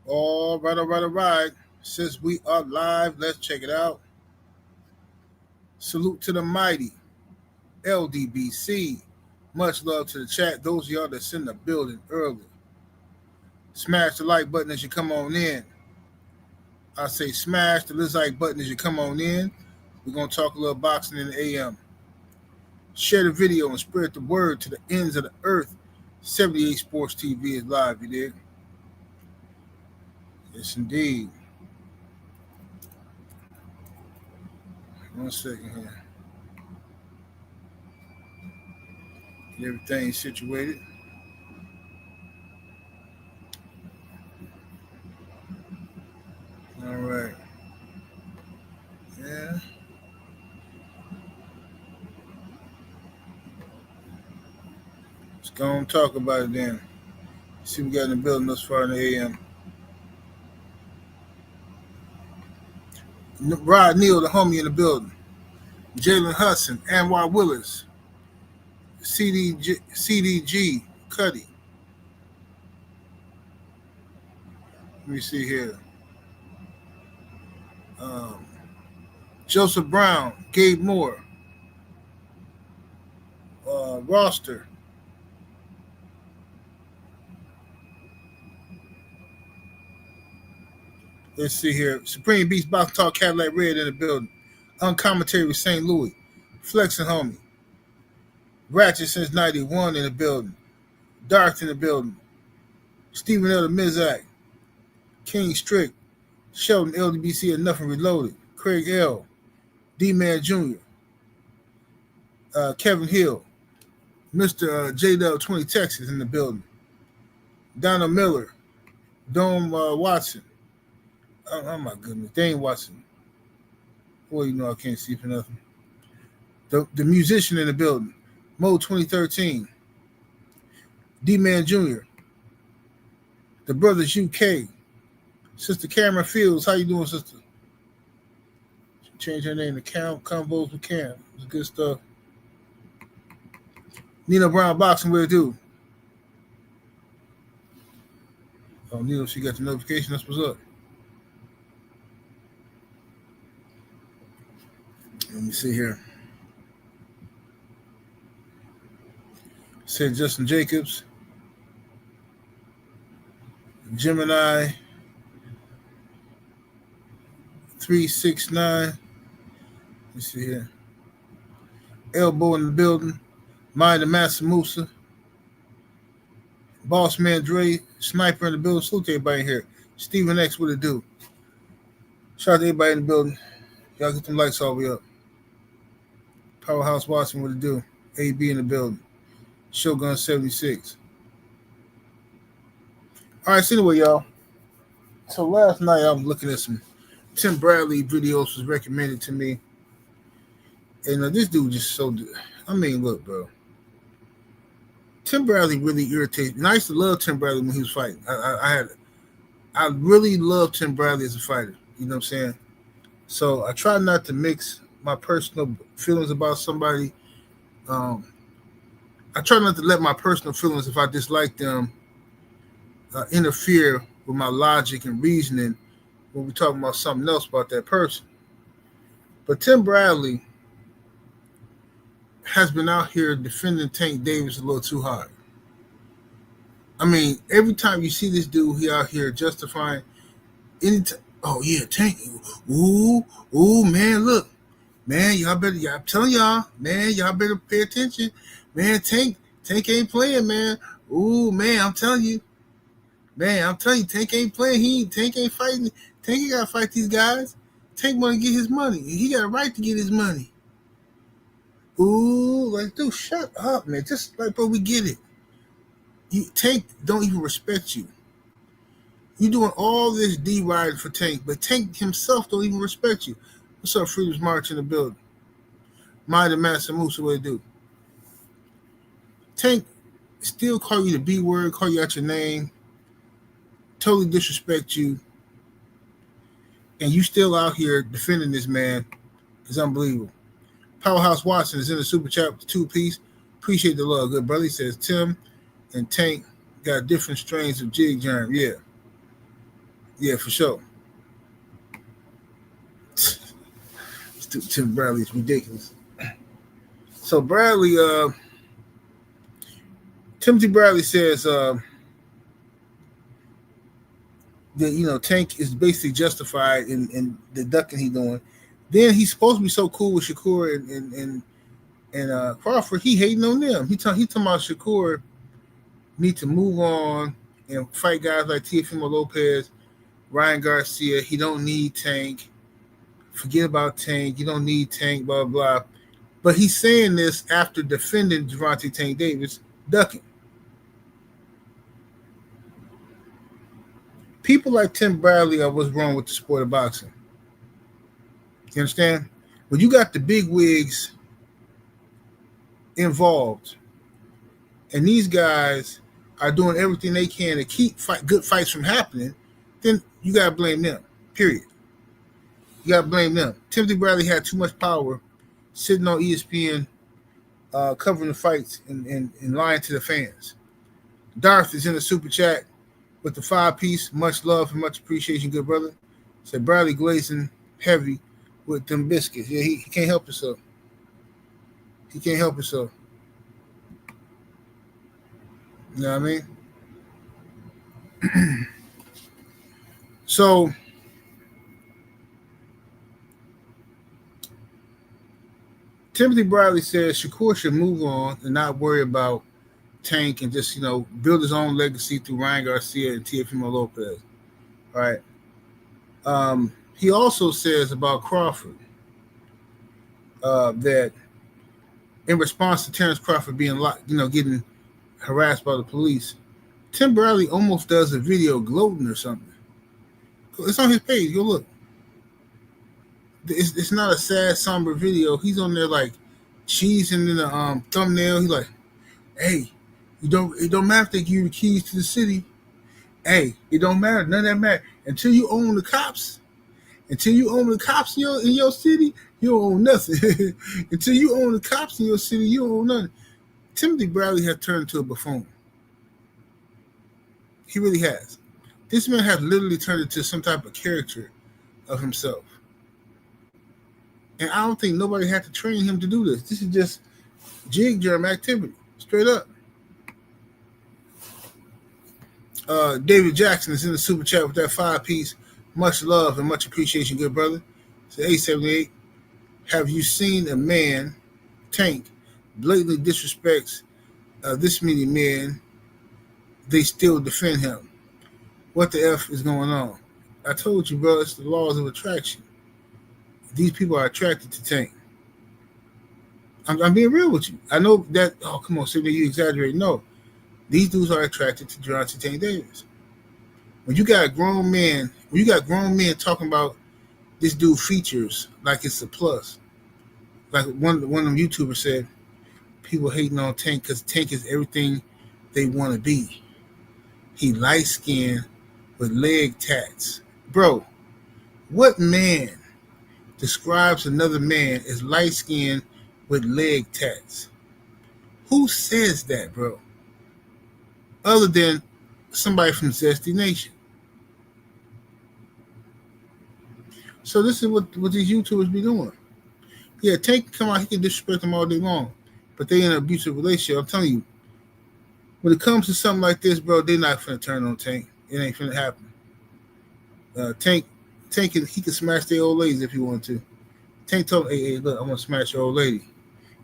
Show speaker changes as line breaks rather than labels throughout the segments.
All right, all right, all right. Since we are live, let's check it out. Salute to the mighty LDBC. Much love to the chat. Those of y'all that's in the building early. Smash the like button as you come on in. I say smash the like button as you come on in. We're going to talk a little boxing in the AM. Share the video and spread the word to the ends of the earth. 78 Sports TV is live, you dig? Yes, indeed. One second here. Get everything situated. All right. Yeah. Let's go and talk about it then. See what we got in the building thus far in the AM. Rod Neal, the homie in the building. Jalen Hudson, Anwar Willis, CDG, Cuddy. Let me see here. Joseph Brown, Gabe Moore, Roster. Let's see here. Supreme Beast Box Talk Cadillac Red in the building. Uncommentary with St. Louis. Flexing homie. Ratchet since 91 in the building. Darth in the building. Stephen L. the Mizak. King Strick. Sheldon LDBC and Nothing Reloaded. Craig L. D-Man Jr. Kevin Hill. Mr. JW 20 Texas in the building. Donald Miller. Dome Watson. Oh my goodness. Dane Watson. Boy, you know I can't see for nothing. The musician in the building. Mo 2013. D-Man Jr. The Brothers UK. Sister Cameron Fields. How you doing, sister? She changed her name to Combos with Cam. It's good stuff. Nina Brown Boxing, what it do? Oh, Nina, she got the notification. That's what's up. Let me see here. Said Justin Jacobs. Gemini 369. Let me see here. Elbow in the building. Mind the Master Musa. Boss Man Dre. Sniper in the building. Salute to everybody in here. Stephen X, what it do? Shout out to everybody in the building. Y'all get them lights all the way up. Powerhouse Watson, what it do? AB in the building. Shogun 76. All right, so anyway, y'all. So last night I was looking at some Tim Bradley videos was recommended to me. And this dude just so, I mean, look, bro. Tim Bradley really irritates me. And I used to love Tim Bradley when he was fighting. I really loved Tim Bradley as a fighter. You know what I'm saying? So I try not to mix my personal feelings about somebody. I try not to let my personal feelings, if I dislike them, interfere with my logic and reasoning when we're talking about something else about that person. But Tim Bradley has been out here defending Tank Davis a little too hard. I mean, every time you see this dude, he out here justifying oh yeah, Tank. Ooh, man, look. Man, I'm telling y'all, man, y'all better pay attention. Man, Tank ain't playing, man. Ooh, man, I'm telling you. Man, I'm telling you, Tank ain't playing. Tank ain't fighting. Tank ain't got to fight these guys. Tank want to get his money. He got a right to get his money. Ooh, like, dude, shut up, man. Just like, bro, we get it. Tank don't even respect you. You doing all this D-riding for Tank, but Tank himself don't even respect you. What's up, Freedom's March in the building? Mind the Master Musa, what it do? Tank still call you the B word, call you out your name, totally disrespect you, and you still out here defending this man. It's unbelievable. Powerhouse Watson is in the super chat with the 2-piece. Appreciate the love, good brother. He says Tim and Tank got different strains of jig germ. Yeah. Yeah, for sure. Tim Bradley is ridiculous. So Bradley, Timothy Bradley says that Tank is basically justified in the ducking he's doing. Then he's supposed to be so cool with Shakur and Crawford. He hating on them. He talking about Shakur need to move on and fight guys like Teofimo Lopez, Ryan Garcia. He don't need Tank. Forget about Tank. You don't need Tank. Blah blah. But he's saying this after defending Gervonta Tank Davis ducking. People like Tim Bradley are what's wrong with the sport of boxing. You understand? When you got the big wigs involved, and these guys are doing everything they can to keep good fights from happening, then you got to blame them, period. You got to blame them. Timothy Bradley had too much power sitting on ESPN covering the fights and lying to the fans. Darth is in the super chat with the 5-piece. Much love and much appreciation, good brother. Said Bradley glazing heavy with them biscuits. Yeah, he can't help himself. He can't help himself. You know what I mean? So Timothy Bradley says Shakur should move on and not worry about Tank and just, build his own legacy through Ryan Garcia and Teofimo Lopez. All right. He also says about Crawford that in response to Terrence Crawford being getting harassed by the police, Tim Bradley almost does a video gloating or something. It's on his page. Go look. It's not a sad, somber video. He's on there like cheesing in the thumbnail. He's like, "Hey, it don't matter if they give you the keys to the city. Hey, it don't matter. None of that matter until you own the cops. Until you own the cops in your city, you don't own nothing. Until you own the cops in your city, you don't own nothing." Timothy Bradley has turned into a buffoon. He really has. This man has literally turned into some type of character of himself. And I don't think nobody had to train him to do this. This is just jig germ activity, straight up. David Jackson is in the super chat with that 5-piece. Much love and much appreciation, good brother. So 878. Have you seen a man, Tank, blatantly disrespects this many men? They still defend him. What the F is going on? I told you, bro, it's the laws of attraction. These people are attracted to Tank. I'm being real with you. I know that, oh, come on, Sidney, you exaggerate. No. These dudes are attracted to Gervonta Tank Davis. When you got grown men talking about this dude features like it's a plus, like one of them YouTubers said, people hating on Tank because Tank is everything they want to be. He light-skinned with leg tats. Bro, what man describes another man as light-skinned with leg tats? Who says that, bro? Other than somebody from Zesty Nation. So this is what these YouTubers be doing. Yeah, Tank can come out, he can disrespect them all day long, but they in an abusive relationship. I'm telling you, when it comes to something like this, bro, they're not finna turn on Tank. It ain't finna happen. Tank, he can smash their old ladies if he wanted to. Tank told me, hey, look, I'm gonna smash your old lady.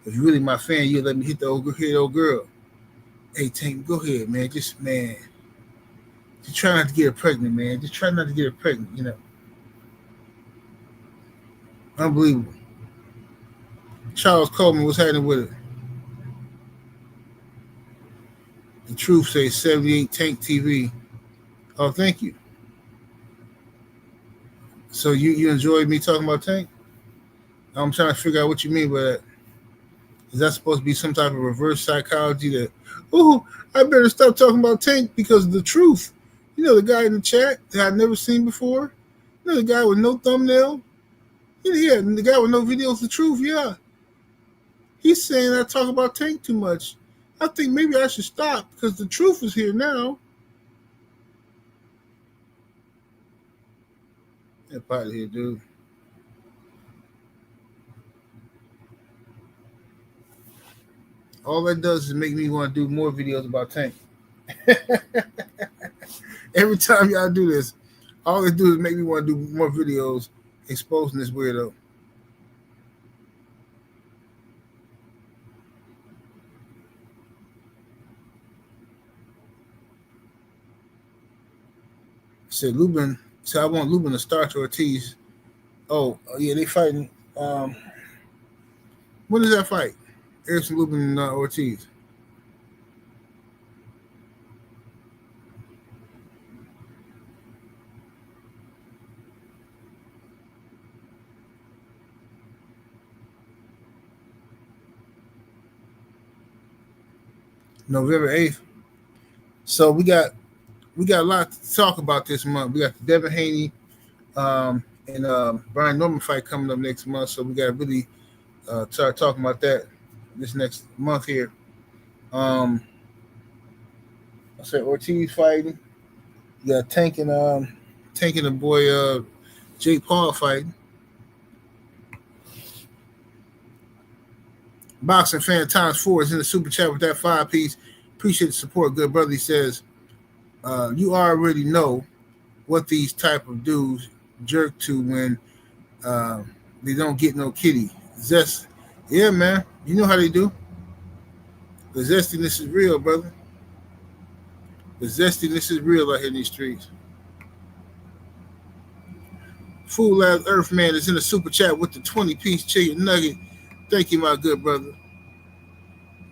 If you're really my fan, you let me hit the old girl. Hey, Tank, go ahead, man. Just try not to get her pregnant, man. Just try not to get her pregnant, Unbelievable. Charles Coleman, what's happening with it? The Truth says 78 Tank TV. Oh, thank you. So you enjoyed me talking about Tank? I'm trying to figure out what you mean by that. Is that supposed to be some type of reverse psychology that, I better stop talking about Tank because of the truth? The guy in the chat that I've never seen before? The guy with no thumbnail? Yeah, the guy with no videos, the truth, yeah. He's saying I talk about Tank too much. I think maybe I should stop because the truth is here now. Get out of here, dude. All that does is make me want to do more videos about Tank. Every time y'all do this, all it do is make me want to do more videos exposing this weirdo. Said Lubin. So I want Lubin to start to Ortiz. Oh yeah, they fighting. When is that fight? Erison Lubin and Ortiz. November 8th. So we got a lot to talk about this month. We got the Devin Haney and Brian Norman fight coming up next month. So we got to really start talking about that this next month here. I said Ortiz fighting. You got tanking the boy Jake Paul fighting. Boxing fan times 4 is in the super chat with that 5-piece. Appreciate the support, good brother. He says, you already know what these type of dudes jerk to when they don't get no kitty. Zest, yeah, man. You know how they do. The zestiness is real, brother. The zestiness is real out here in these streets. Fool ass Earthman is in the super chat with the 20-piece chicken nugget. Thank you, my good brother.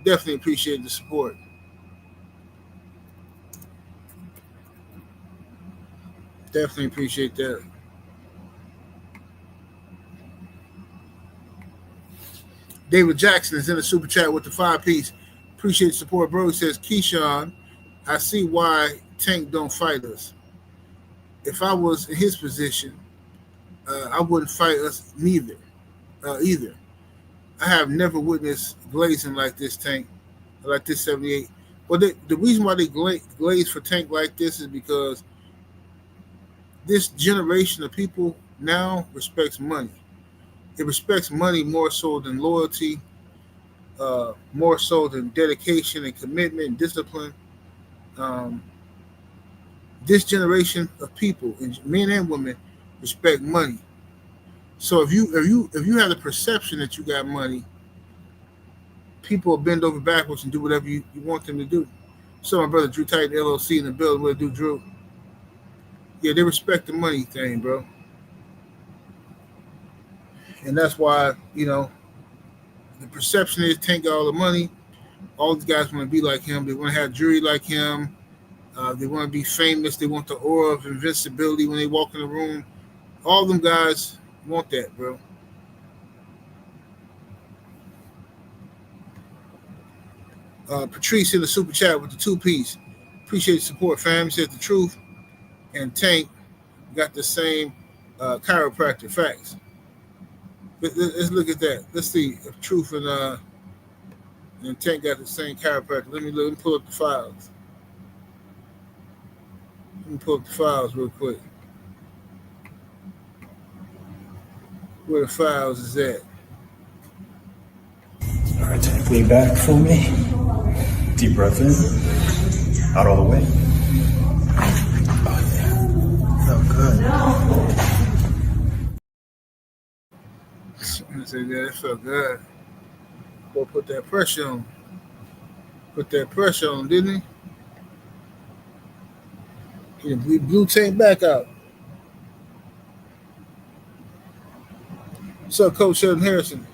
Definitely appreciate the support. Definitely appreciate that. David Jackson is in the super chat with the 5-piece. Appreciate the support, bro. He says, Keyshawn, I see why Tank don't fight us. If I was in his position, I wouldn't fight us neither. Either. I have never witnessed glazing like this, Tank, like this 78. Well, the reason why they glaze for Tank like this is because this generation of people now respects money. It respects money more so than loyalty, more so than dedication and commitment and discipline. Um, this generation of people, men and women, respect money. So if you have the perception that you got money, people will bend over backwards and do whatever you want them to do. So my brother Drew Titan LLC in the building. What do, Drew? Yeah, they respect the money thing, bro. And that's why, the perception is Tank got all the money. All these guys want to be like him. They want to have jewelry like him. They want to be famous. They want the aura of invincibility when they walk in the room. All them guys want that, bro. Patrice in the super chat with the 2-piece. Appreciate the support, fam. He says the truth and Tank got the same chiropractor facts. Let's look at that. Let's see if Truth and Tank got the same chiropractor. Let me pull up the files. Let me pull up the files real quick. Where the files is at?
All right, Tank, lean back for me. Deep breath in. Out all the way. Oh, yeah. Felt good.
I said, yeah, that felt good. Boy, put that pressure on. Put that pressure on, didn't he? He blew Tank back out. What's up, Coach Sheldon Harrison?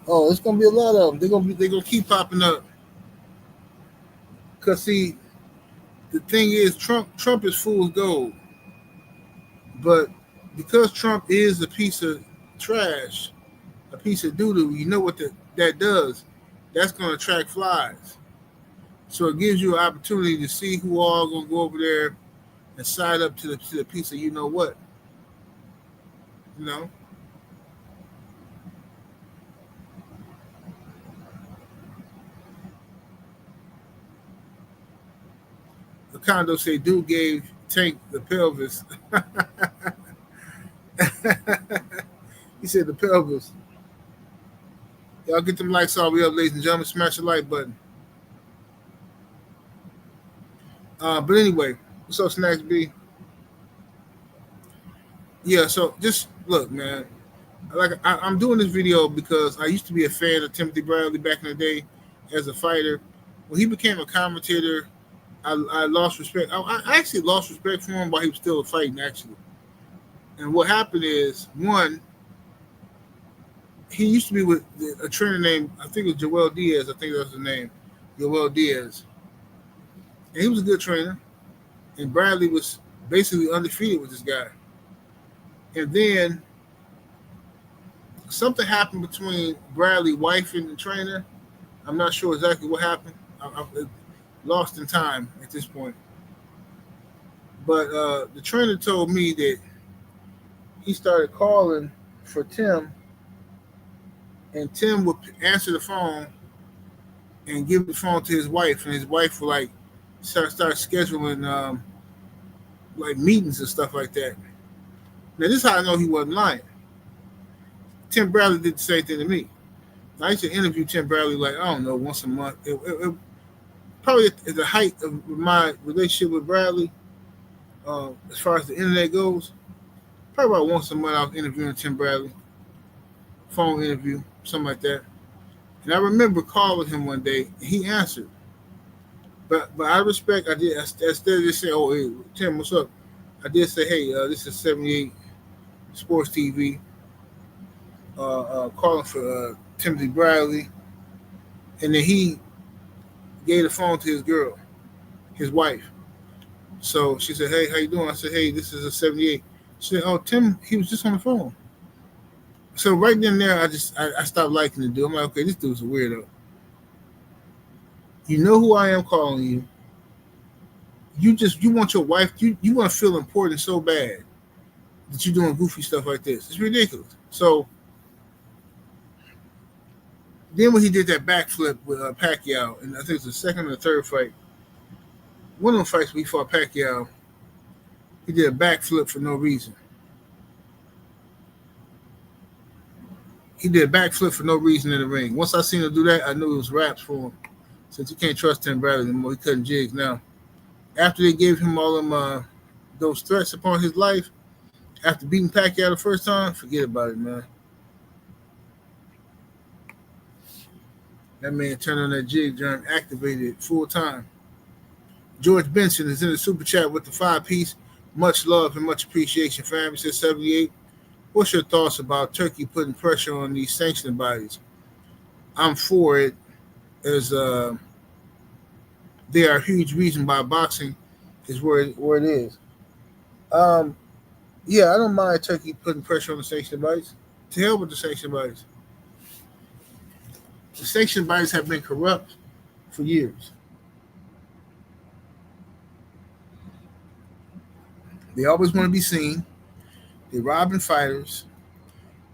Oh, it's gonna be a lot of them. They're gonna keep popping up. Cause see, the thing is, Trump is fool's gold. But because Trump is a piece of trash, a piece of doo-doo, you know what that does? That's going to attract flies. So it gives you an opportunity to see who all going to go over there and side up to the piece of you know what. You know? Condo say dude gave Tank the pelvis. He said the pelvis. Y'all get them likes all the way up, ladies and gentlemen. Smash the like button. But anyway, what's up, Snacks B? Yeah, so just look, man. I'm doing this video because I used to be a fan of Timothy Bradley back in the day as a fighter. When he became a commentator, I lost respect. I actually lost respect for him while he was still fighting, actually. And what happened is, one, he used to be with a trainer named, I think it was Joel Diaz. I think that was his name, Joel Diaz. And he was a good trainer. And Bradley was basically undefeated with this guy. And then something happened between Bradley's wife and the trainer. I'm not sure exactly what happened. I'm lost in time at this point. But the trainer told me that he started calling for Tim, and Tim would answer the phone and give the phone to his wife, and his wife would like start scheduling like meetings and stuff like that. Now this is how I know he wasn't lying. Tim Bradley did the same thing to me. I used to interview Tim Bradley like, I don't know, once a month. It probably at the height of my relationship with Bradley, as far as the internet goes, probably about once a month I was interviewing Tim Bradley, phone interview, something like that. And I remember calling him one day, and he answered. But I respect, I did, instead of just saying, oh, hey, Tim, what's up? I did say, hey, this is 78 Sports TV, calling for Timothy Bradley. And then he gave the phone to his girl, his wife. So she said, hey, how you doing? I said, hey, this is a 78. She said, oh, Tim, he was just on the phone. So right then and there, I stopped liking the dude. I'm like, okay, this dude's a weirdo. You know who I am calling you. You want your wife, you want to feel important so bad that you're doing goofy stuff like this. It's ridiculous. So then when he did that backflip with Pacquiao, and I think it's the second or the third fight, one of the fights we fought Pacquiao, he did a backflip for no reason. He did a backflip for no reason in the ring. Once I seen him do that, I knew it was raps for him. Since you can't trust Tim Bradley anymore, he cutting jigs now. After they gave him all them those threats upon his life, after beating Pacquiao the first time, forget about it, man. That man turned on that jig drum, activated it full time. George Benson is in the super chat with the 5-piece. Much love and much appreciation, fam. He says 78. What's your thoughts about Turkey putting pressure on these sanctioning bodies? I'm for it, as they are a huge reason why boxing is where it is. Yeah, I don't mind Turkey putting pressure on the sanctioning bodies. To hell with the sanctioning bodies. The sanctioning bodies have been corrupt for years. They always want to be seen. They're robbing fighters.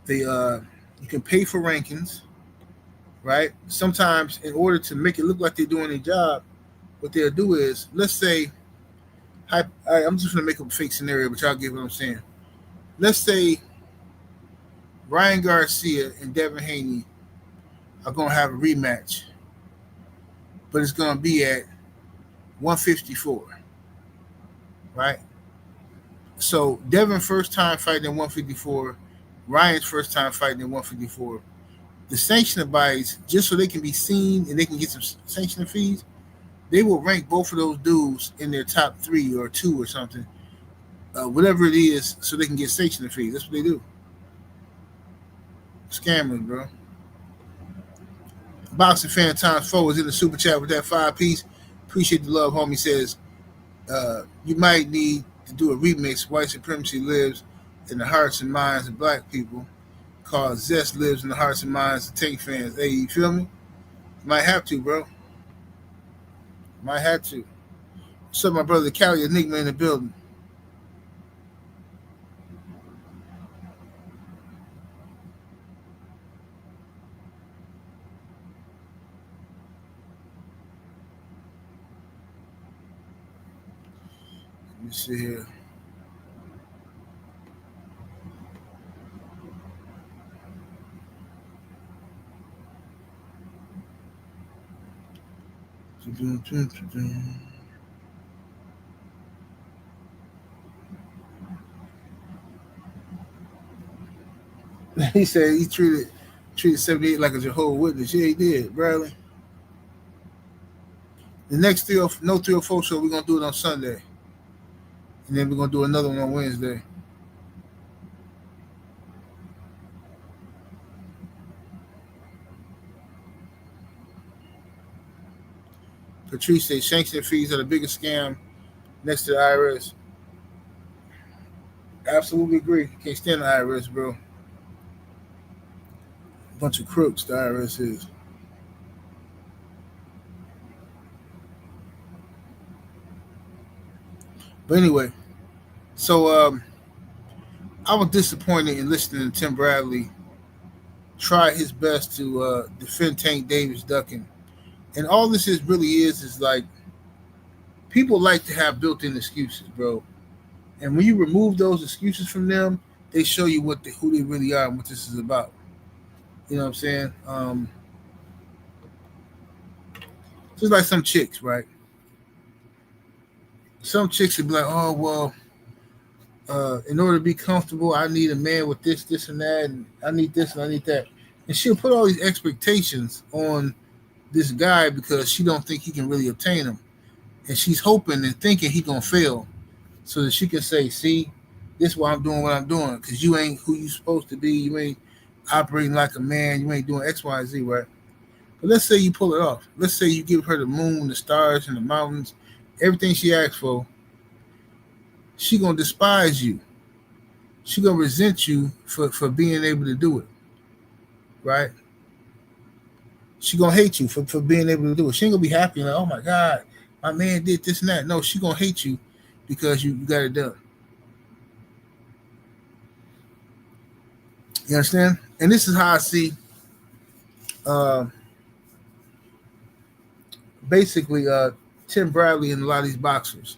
They you can pay for rankings, right? Sometimes in order to make it look like they're doing their job, what they'll do is, let's say, I'm just going to make up a fake scenario, but y'all get what I'm saying. Let's say Ryan Garcia and Devin Haney are going to have a rematch, but it's going to be at 154, right? So Devin first time fighting at 154, Ryan's first time fighting at 154. The sanctioning bodies, just so they can be seen and they can get some sanctioning fees, they will rank both of those dudes in their top 3 or 2 or something, whatever it is, so they can get sanctioning fees. That's what they do. Scammers, bro. Boxing fan times 4 is in the super chat with that 5-piece. Appreciate the love, homie. Says you might need to do a remix. White supremacy lives in the hearts and minds of black people. Called Zest lives in the hearts and minds of Tank fans. Hey, you feel me? Might have to, bro. Might have to. What's up, my brother Cali Enigma in the building? me see here. He said he treated 78 like a Jehovah's Witness. Yeah, he did, Bradley. The next 304 show, we're gonna do it on Sunday. And then we're gonna do another one on Wednesday. Patrice says sanction fees are the biggest scam next to the IRS. Absolutely agree. Can't stand the IRS, bro. Bunch of crooks, the IRS is. But anyway, so I was disappointed in listening to Tim Bradley try his best to defend Tank Davis ducking. And all this is like people like to have built-in excuses, bro. And when you remove those excuses from them, they show you who they really are and what this is about. You know what I'm saying? Just like some chicks, right? Some chicks would be like, oh, well, in order to be comfortable, I need a man with this, and that, and I need this, and I need that. And she'll put all these expectations on this guy because she don't think he can really obtain them. And she's hoping and thinking he gonna fail so that she can say, see, this is why I'm doing what I'm doing, because you ain't who you supposed to be. You ain't operating like a man. You ain't doing X, Y, and Z, right? But let's say you pull it off. Let's say you give her the moon, the stars, and the mountains, everything she asks for. She gonna despise you. She gonna resent you for being able to do it, right? She gonna hate you for being able to do it. She ain't gonna be happy like, oh my God, my man did this and that. No, she gonna hate you because you got it done. You understand? And this is how I see basically Tim Bradley and a lot of these boxers.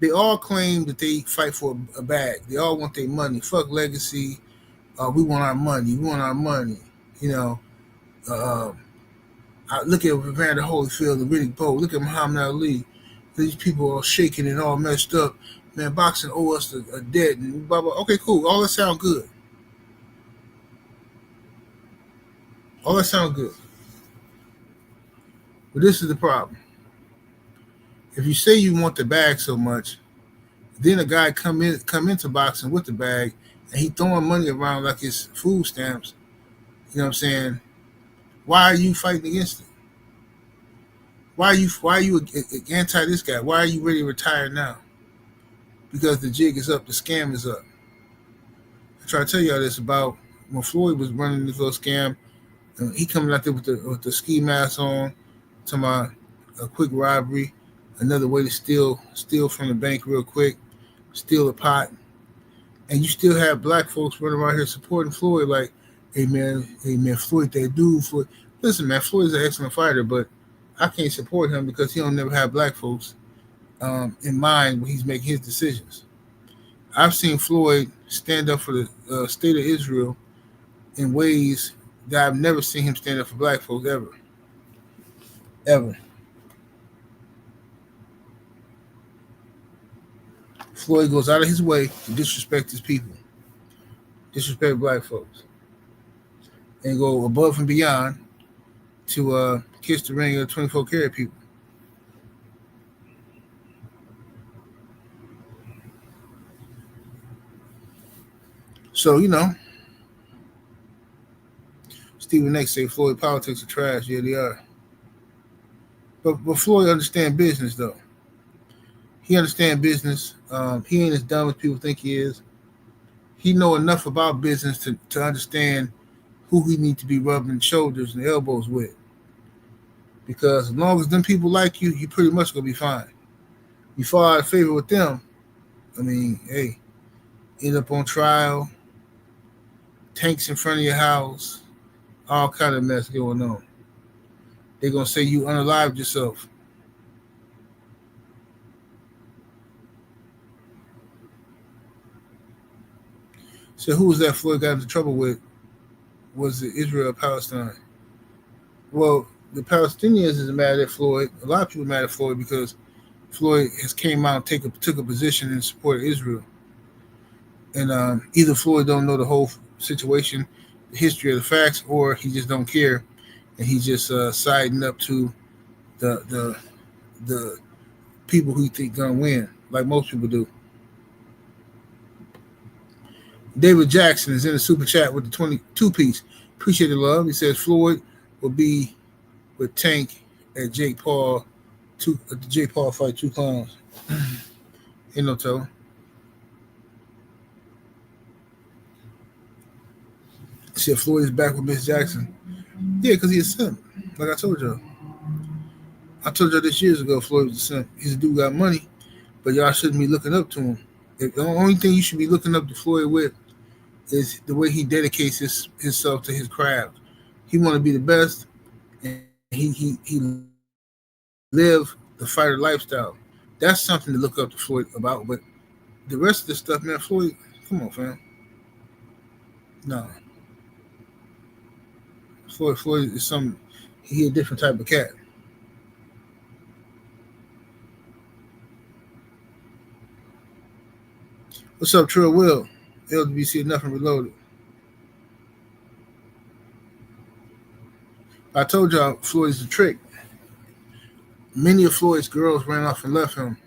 They all claim that they fight for a bag. They all want their money. Fuck legacy. We want our money. We want our money. You know, I look at Evander Holyfield and Riddick Bowe. Look at Muhammad Ali. These people are shaking and all messed up. Man, boxing owe us a debt and blah, blah. Okay, cool. All that sound good. All that sound good. But this is the problem. If you say you want the bag so much, then a guy come into boxing with the bag and he throwing money around like it's food stamps. You know what I'm saying? Why are you fighting against it? Why are you anti this guy? Why are you ready to retire now? Because the jig is up, the scam is up. I try to tell y'all this about when Floyd was running this little scam. He coming out there with the ski mask on, talking about a quick robbery, another way to steal from the bank real quick, steal a pot, and you still have black folks running around here supporting Floyd like, hey man, Floyd, that dude, Floyd. Listen, man, Floyd's an excellent fighter, but I can't support him because he don't never have black folks in mind when he's making his decisions. I've seen Floyd stand up for the state of Israel in ways that I've never seen him stand up for black folks ever. Ever. Floyd goes out of his way to disrespect his people, disrespect black folks, and go above and beyond to kiss the ring of 24 karat people. So, you know, Stephen X say Floyd politics are trash. Yeah, they are. But Floyd understand business, though. He understand business. He ain't as dumb as people think he is. He know enough about business to understand who he need to be rubbing shoulders and elbows with. Because as long as them people like you, you pretty much gonna be fine. You fall out of favor with them, I mean, hey, end up on trial, tanks in front of your house, all kind of mess going on. They're gonna say you unalived yourself. So who was that Floyd got into trouble with? Was it Israel or Palestine? Well, the Palestinians is mad at Floyd. A lot of people are mad at Floyd because Floyd has came out and took a position in support of Israel. And either Floyd don't know the whole situation, the history of the facts, or he just don't care, and he's just siding up to the people who he think gonna win, like most people do. David Jackson is in the super chat with the 22 piece. Appreciate the love. He says Floyd will be with Tank at Jake Paul. At the Jake Paul fight, 2 clowns. Ain't no telling. He said Floyd is back with Miss Jackson. Yeah, because he's a simp. Like I told y'all. I told y'all this years ago, Floyd was a simp. He's a dude who got money, but y'all shouldn't be looking up to him. The only thing you should be looking up to Floyd with is the way he dedicates himself to his craft. He want to be the best, and he live the fighter lifestyle. That's something to look up to Floyd about. But the rest of the stuff, man, Floyd, come on, fam. No. Floyd is he a different type of cat. What's up, Trill Will? LWC, nothing reloaded. I told y'all Floyd's a trick. Many of Floyd's girls ran off and left him.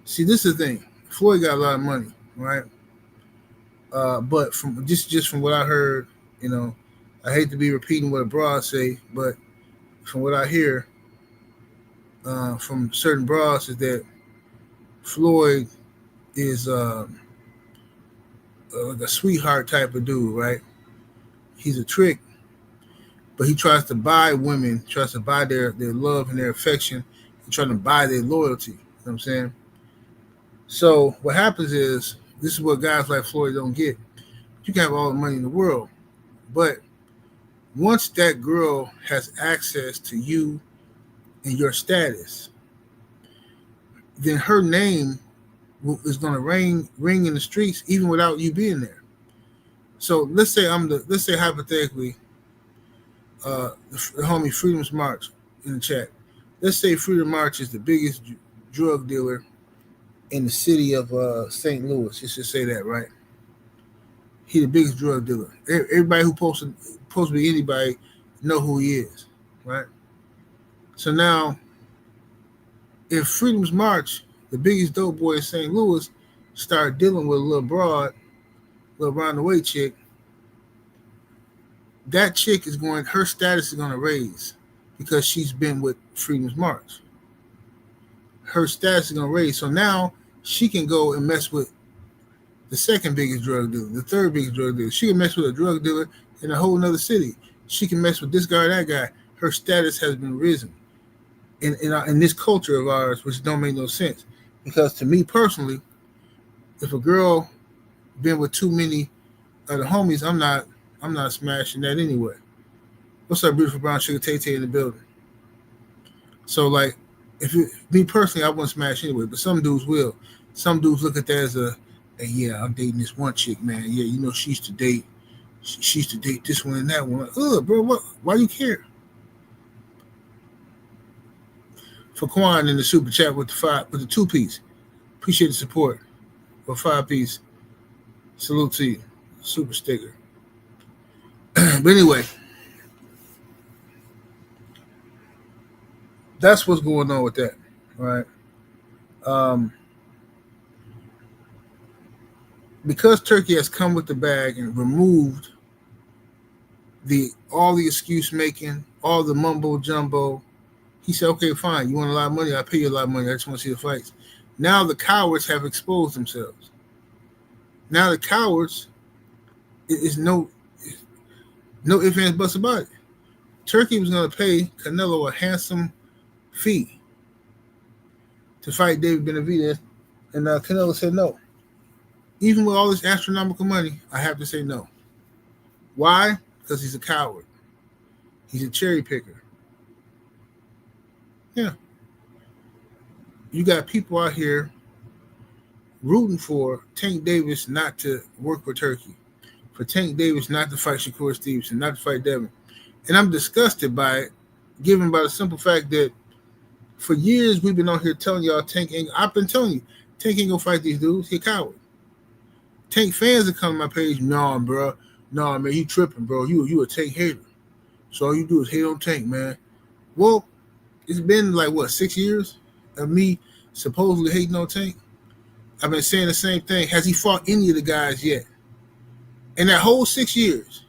See, this is the thing. Floyd got a lot of money, right? But from just from what I heard, I hate to be repeating what broads say, but from what I hear from certain broads is that Floyd is like a sweetheart type of dude, right? He's a trick, but he tries to buy women, tries to buy their love and their affection. He's trying to buy their loyalty. You know what I'm saying? So what happens is, this is what guys like Floyd don't get. You can have all the money in the world, but once that girl has access to you and your status, then her name is going to ring in the streets even without you being there. So let's say hypothetically, the homie Freedom's March in the chat. Let's say Freedom March is the biggest drug dealer in the city of St. Louis. Just to say that, right? He the biggest drug dealer. Everybody who supposed to be anybody know who he is, right? So now, if Freedom's March, the biggest dope boy in St. Louis, start dealing with a little broad, little round the way chick, that chick her status is going to raise because she's been with Freedom's March. Her status is going to raise. So now she can go and mess with the second biggest drug dealer, the third biggest drug dealer. She can mess with a drug dealer in a whole nother city. She can mess with this guy or that guy. Her status has been risen in this culture of ours, which don't make no sense. Because to me personally, if a girl been with too many of the homies, I'm not smashing that anyway. What's up, beautiful brown sugar Tay in the building? So like, me personally, I wouldn't smash anyway, but some dudes will. Some dudes look at that as hey, yeah, I'm dating this one chick, man. Yeah, she used to date this one and that one. Like, bro, what? Why you care? For Quan in the super chat with the 2 piece. Appreciate the support. For 5 piece. Salute to you. Super sticker. But anyway, that's what's going on with that, right? Because Turkey has come with the bag and removed all the excuse making, all the mumbo jumbo, he said, okay, fine, you want a lot of money, I'll pay you a lot of money, I just want to see the fights. Now the cowards have exposed themselves. Now the cowards is no ifs, ands, buts about it. Turkey was going to pay Canelo a handsome fee to fight David Benavidez, and Canelo said no. Even with all this astronomical money, I have to say no. Why? Because he's a coward. He's a cherry picker. Yeah. You got people out here rooting for Tank Davis not to work with Turkey, for Tank Davis not to fight Shakur Stevenson, not to fight Devin. And I'm disgusted by it, given by the simple fact that for years we've been on here telling y'all I've been telling you, Tank ain't gonna fight these dudes. He a coward. Tank fans that come to my page, nah, bro. Nah, man, you tripping, bro. You a Tank hater. So all you do is hate on Tank, man. Well, it's been like, 6 years of me supposedly hating on Tank? I've been saying the same thing. Has he fought any of the guys yet? In that whole 6 years,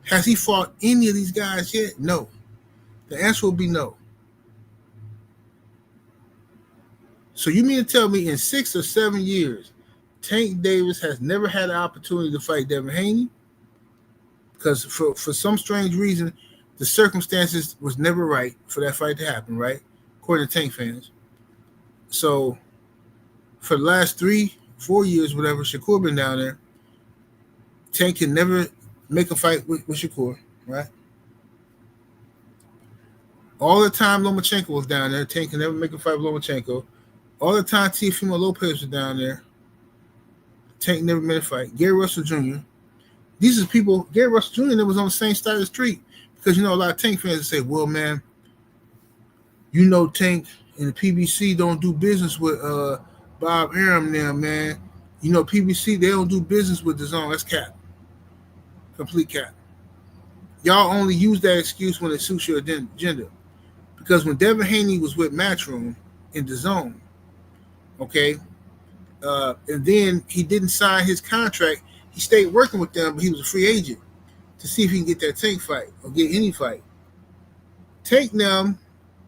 has he fought any of these guys yet? No. The answer will be no. So you mean to tell me in 6 or 7 years, Tank Davis has never had an opportunity to fight Devin Haney? Because for some strange reason, the circumstances was never right for that fight to happen, right? According to Tank fans. So for the last 3-4 years, whatever, Shakur been down there, Tank can never make a fight with Shakur, right? All the time Lomachenko was down there, Tank can never make a fight with Lomachenko. All the time Teofimo Lopez was down there, Tank never made a fight. Gary Russell Jr. These are people, Gary Russell Jr. that was on the same side of the street. Because, a lot of Tank fans say, well, man, Tank and the PBC don't do business with Bob Arum now, man. PBC, they don't do business with DAZN. That's cap. Complete cap. Y'all only use that excuse when it suits your agenda. Because when Devin Haney was with Matchroom in DAZN, okay, and then he didn't sign his contract, he stayed working with them, but he was a free agent to see if he can get that Tank fight or get any fight. Tank now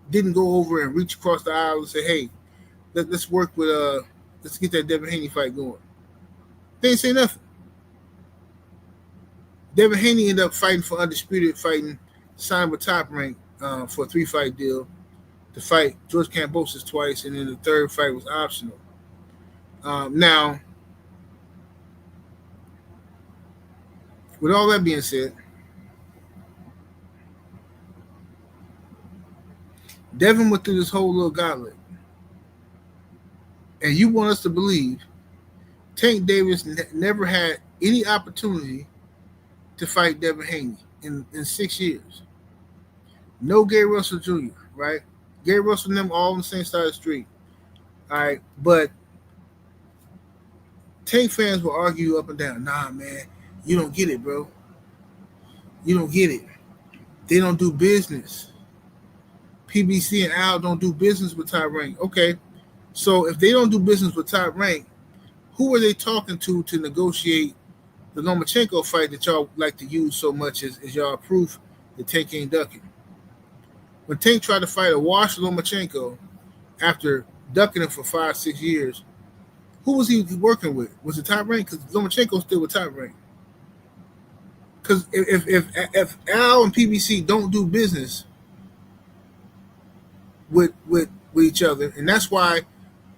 didn't go over and reach across the aisle and say, hey, let's work with, let's get that Devin Haney fight going. They didn't say nothing. Devin Haney ended up fighting for Undisputed, signed with Top Rank for a 3-fight deal to fight George Kambosos twice, and then the third fight was optional. Now, with all that being said, Devin went through this whole little gauntlet. And you want us to believe Tank Davis never had any opportunity to fight Devin Haney in 6 years. No Gary Russell Jr., right? Gary Russell and them all on the same side of the street. All right, but Tank fans will argue up and down. Nah, man, you don't get it, bro. You don't get it. They don't do business. PBC and Al don't do business with Top Rank. Okay, so if they don't do business with Top Rank, who are they talking to negotiate the Lomachenko fight that y'all like to use so much as y'all proof that Tank ain't ducking? When Tank tried to fight a washed Lomachenko after ducking him for 5-6 years, who was he working with? Was it Top Rank? Because Lomachenko's still with Top Rank. Because if Al and PBC don't do business with each other, and that's why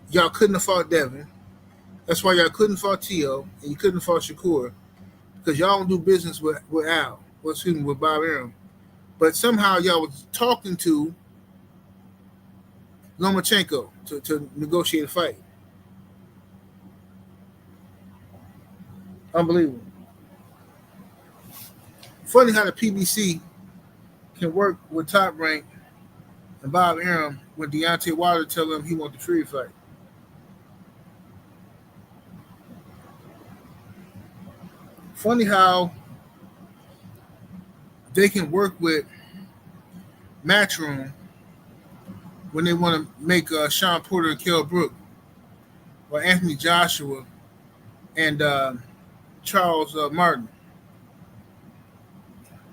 y'all couldn't have fought Devin, that's why y'all couldn't fought T.O., and you couldn't fought Shakur, because y'all don't do business with Al, with Bob Arum. But somehow y'all was talking to Lomachenko to negotiate a fight. Unbelievable. Funny how the PBC can work with Top Rank and Bob Arum when Deontay Wilder tell him he wants the Fury fight. Funny how they can work with Matchroom when they want to make Sean Porter and Kell Brook, or Anthony Joshua and Charles Martin,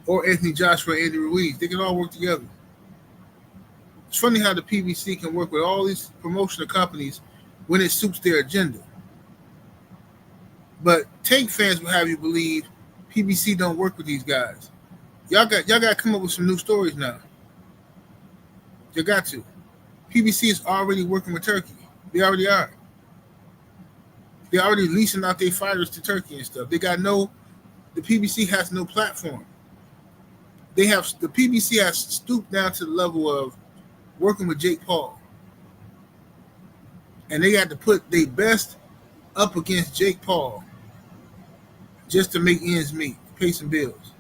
or Anthony Joshua and Andy Ruiz. They can all work together. It's funny how the PBC can work with all these promotional companies when it suits their agenda. But Tank fans will have you believe PBC don't work with these guys. Y'all got to come up with some new stories now. You got to. PBC is already working with Turkey. They already are. They're already leasing out their fighters to Turkey and stuff. The PBC has no platform. The PBC has stooped down to the level of working with Jake Paul. And they had to put their best up against Jake Paul just to make ends meet, pay some bills.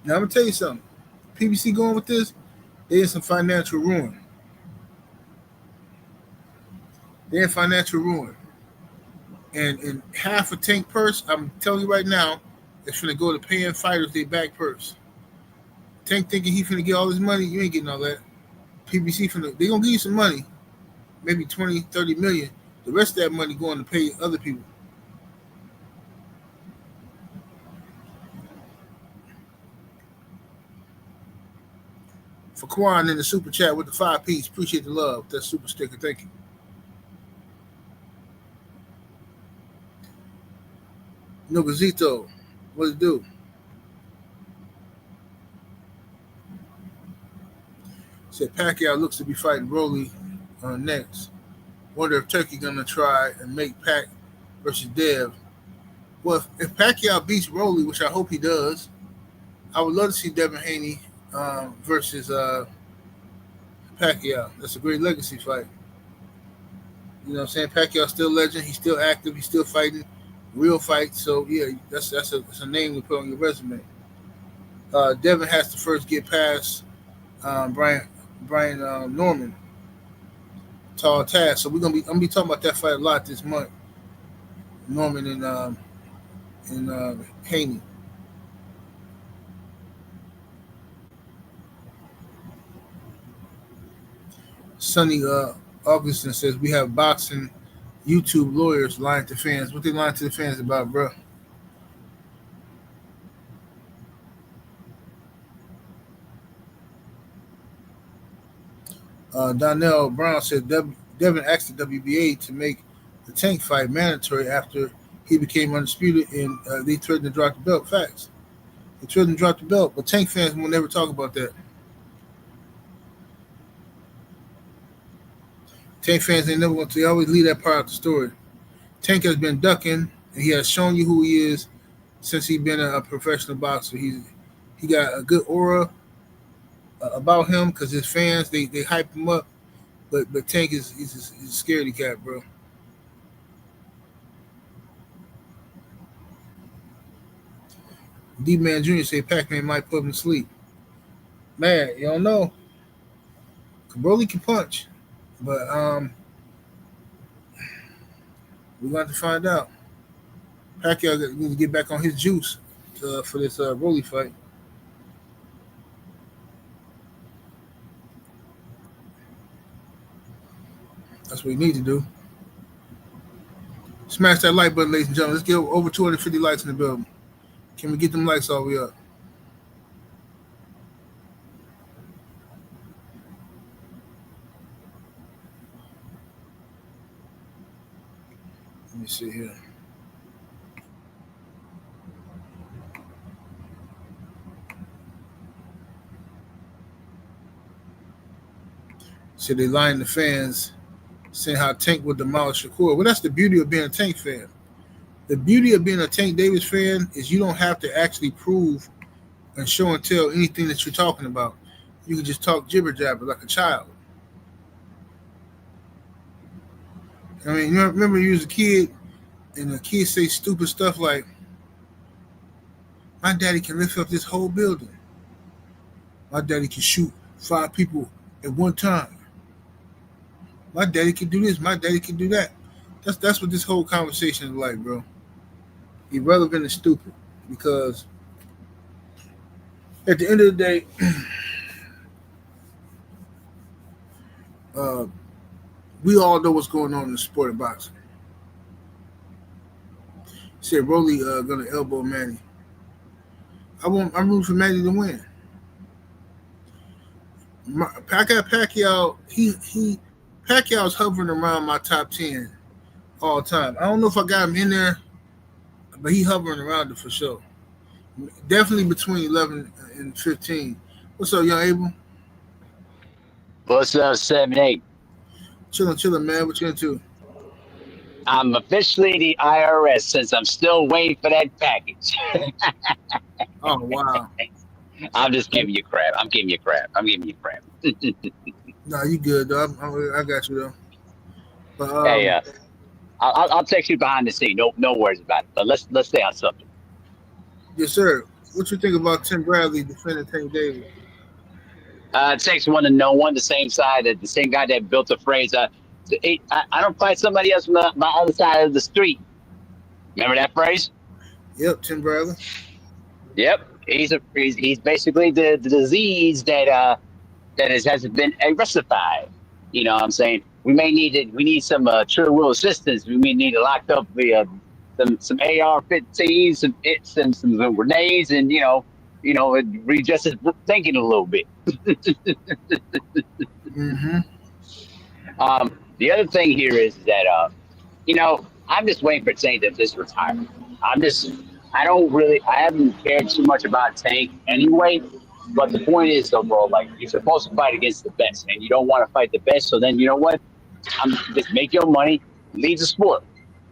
Now I'm gonna tell you something. PBC going with this, they in some financial ruin. They're in financial ruin. And half a tank purse, I'm telling you right now, it's finna go to paying fighters their back purse. Tank thinking he finna get all his money, you ain't getting all that. PBC finna, they gonna give you some money, maybe 20, 30 million. The rest of that money going to pay other people. For Quan in the super chat with the 5 piece, appreciate the love. That super sticker, thank you. Nogazito, what it do? Said Pacquiao looks to be fighting Broly next. Wonder if Turkey gonna try and make Pac versus Dev. Well, if Pacquiao beats Broly, which I hope he does, I would love to see Devin Haney versus Pacquiao. That's a great legacy fight. You know what I'm saying? Pacquiao's still a legend. He's still active. He's still fighting real fights. So, yeah, that's a name to put on your resume. Devin has to first get past Brian Norman. Tall task. So I'm gonna be talking about that fight a lot this month. Norman and Haney. Sonny Augustin says we have boxing YouTube lawyers lying to fans. What they lying to the fans about, bro? Donnell Brown said Devin asked the WBA to make the Tank fight mandatory after he became undisputed and they threatened to drop the belt. Facts. They threatened to drop the belt, but Tank fans will never talk about that. Tank fans ain't never going to. They always leave that part of the story. Tank has been ducking, and he has shown you who he is since he's been a professional boxer. He got a good aura about him because his fans they hype him up, but Tank he's a scaredy cat, bro. D-Man Jr. say Pac-Man might put him to sleep. Man, you don't know. Broly can punch, but we're going to find out. Pacquiao needs to get back on his juice for this Broly fight. That's what we need to do. Smash that like button, ladies and gentlemen. Let's get over 250 likes in the building. Can we get them likes all the way up? Let me see here. So they lying to fans saying how Tank would demolish Shakur. Well, that's the beauty of being a Tank fan. The beauty of being a Tank Davis fan is you don't have to actually prove and show and tell anything that you're talking about. You can just talk jibber jabber like a child. I mean, you remember you was a kid and the kids say stupid stuff like, my daddy can lift up this whole building. My daddy can shoot 5 people at one time. My daddy can do this. My daddy can do that. That's what this whole conversation is like, bro. Irrelevant and stupid. Because at the end of the day, we all know what's going on in the sport of boxing. He said Rolly gonna elbow Manny. I'm rooting for Manny to win. Pacquiao, Pacquiao's hovering around my top 10 all time. I don't know if I got him in there, but he hovering around it for sure. Definitely between 11 and 15. What's up, young Abel?
What's up, 7-8?
Chilling, man. What you into?
I'm officially the IRS since I'm still waiting for that package.
Oh, wow.
I'm just giving you crap.
Nah, you good, though. I got you, though. But
Hey, I'll text you behind the scene. No worries about it. But let's stay on subject.
yes, sir. What you think about Tim Bradley defending Tank Davis?
It takes one to know one, the same side, the same guy that built the phrase. I don't fight somebody else from my other side of the street. Remember that phrase?
Yep, Tim Bradley.
Yep. He's basically the disease that hasn't been arrested. You know what I'm saying? We need some true will assistance. We may need to lock up some AR-15s, some grenades, and readjust his thinking a little bit.
Mm-hmm.
The other thing here is that I'm just waiting for Tank to just retire. I'm just I haven't cared too much about Tank anyway. But the point is though, bro, like you're supposed to fight against the best, and you don't want to fight the best. So then you know what? Just make your money, leave the sport.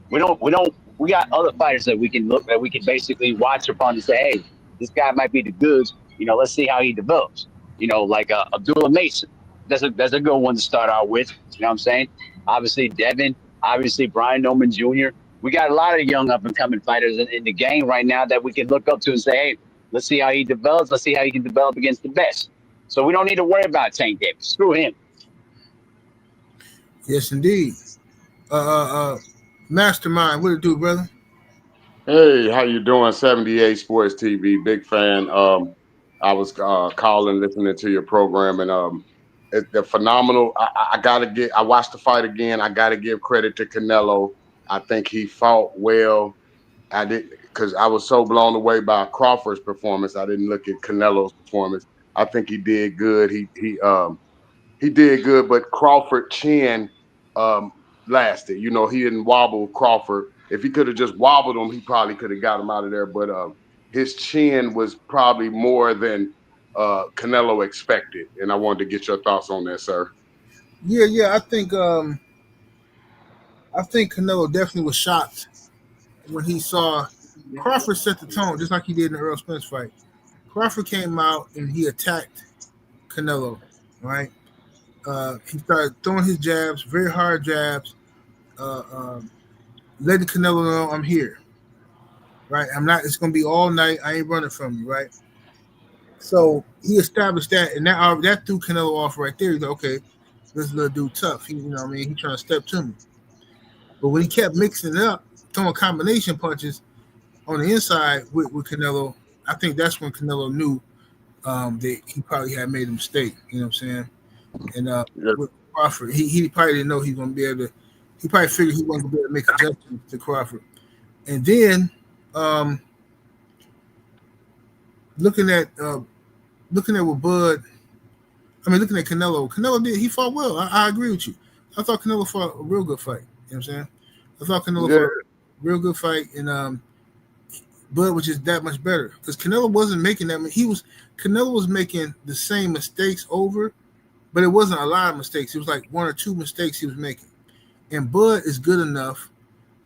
We got other fighters that we can basically watch upon and say, hey, this guy might be the goods. Let's see how he develops. Like Abdullah Mason. That's a good one to start out with. You know what I'm saying? Obviously Devin, obviously Brian Norman Jr. We got a lot of young up and coming fighters in the game right now that we can look up to and say, hey, let's see how he develops. Let's see how he can develop against the best. So we don't need to worry about Tank Davis. Screw him.
Yes, indeed. Mastermind, what it do, brother?
Hey, how you doing? 78 Sports TV, big fan. I was calling, listening to your program, and they're phenomenal. I watched the fight again. I gotta give credit to Canelo. I think he fought well. I did because I was so blown away by Crawford's performance. I didn't look at Canelo's performance. I think he did good. He did good, but Crawford chin lasted. He didn't wobble Crawford. If he could have just wobbled him, he probably could have got him out of there. But his chin was probably more than Canelo expected. And I wanted to get your thoughts on that, sir.
Yeah. I think Canelo definitely was shocked when he saw Crawford set the tone, just like he did in the Earl Spence fight. Crawford came out and he attacked Canelo, right? He started throwing his jabs, very hard jabs, letting Canelo know I'm here, right? I'm not. It's gonna be all night. I ain't running from you, right? So he established that, and that threw Canelo off right there. He's like, okay, this little dude tough. He trying to step to me. But when he kept mixing it up, throwing combination punches on the inside with Canelo, I think that's when Canelo knew that he probably had made a mistake. You know what I'm saying? And
Yeah.
with Crawford, he probably didn't know he was going to be able to. He probably figured he wasn't going to be able to make adjustments to Crawford. And then looking at what Bud, looking at Canelo. Canelo he fought well. I agree with you. I thought Canelo fought a real good fight. You know what I'm saying? I thought Canelo fought a real good fight, and Bud was just that much better because Canelo wasn't making that. Canelo was making the same mistakes over, but it wasn't a lot of mistakes. It was like one or two mistakes he was making. And Bud is good enough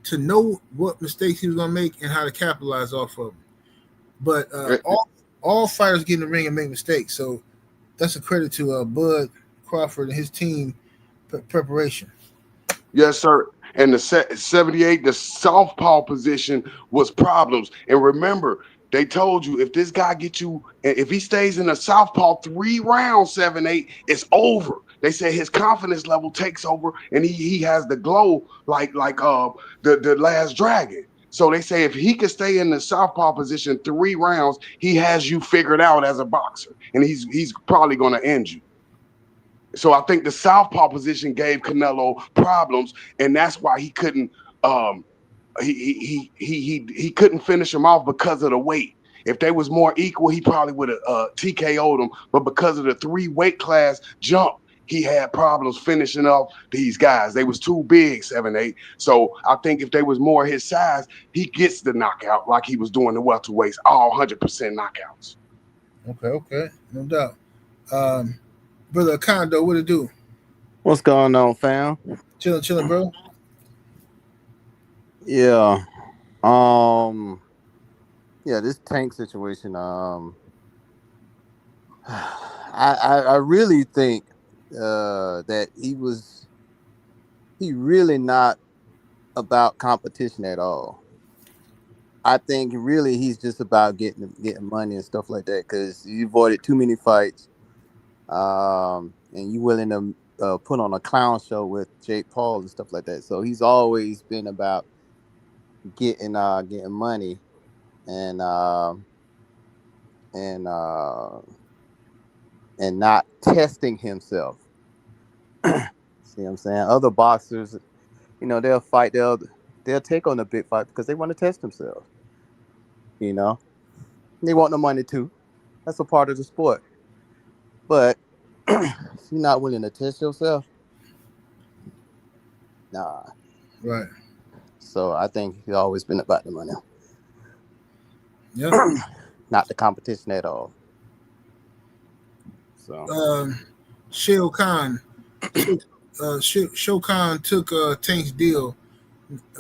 to know what mistakes he was going to make and how to capitalize off of them. But all fighters get in the ring and make mistakes. So that's a credit to Bud Crawford and his team preparation.
Yes, sir. And the 78, the southpaw position was problems. And remember, they told you if this guy if he stays in the southpaw 3 rounds, 7-8, it's over. They said his confidence level takes over, and he has the glow like the last dragon. So they say if he could stay in the southpaw position 3 rounds, he has you figured out as a boxer, and he's probably going to end you. So I think the southpaw position gave Canelo problems, and that's why he couldn't he couldn't finish him off because of the weight. If they was more equal, he probably would have TKO'd him. But because of the 3 weight class jump, he had problems finishing off these guys. They was too big, 7-8. So I think if they was more his size, he gets the knockout like he was doing the welterweights, all 100% knockouts.
Okay, no doubt. Brother Kondo, what it do?
What's going on, fam?
Chilling, bro.
Yeah. This Tank situation. I really think that he was he really not about competition at all. I think really he's just about getting money and stuff like that because you avoided too many fights, and you willing to put on a clown show with Jake Paul and stuff like that. So he's always been about getting money and not testing himself. See what I'm saying? Other boxers, they'll fight. They'll take on a big fight because they want to test themselves. They want the money too. That's a part of the sport. But if you're not willing to test yourself, nah.
Right.
So I think he's always been about the money.
Yep.
Not the competition at all. So
Shao Kahn took Tank's deal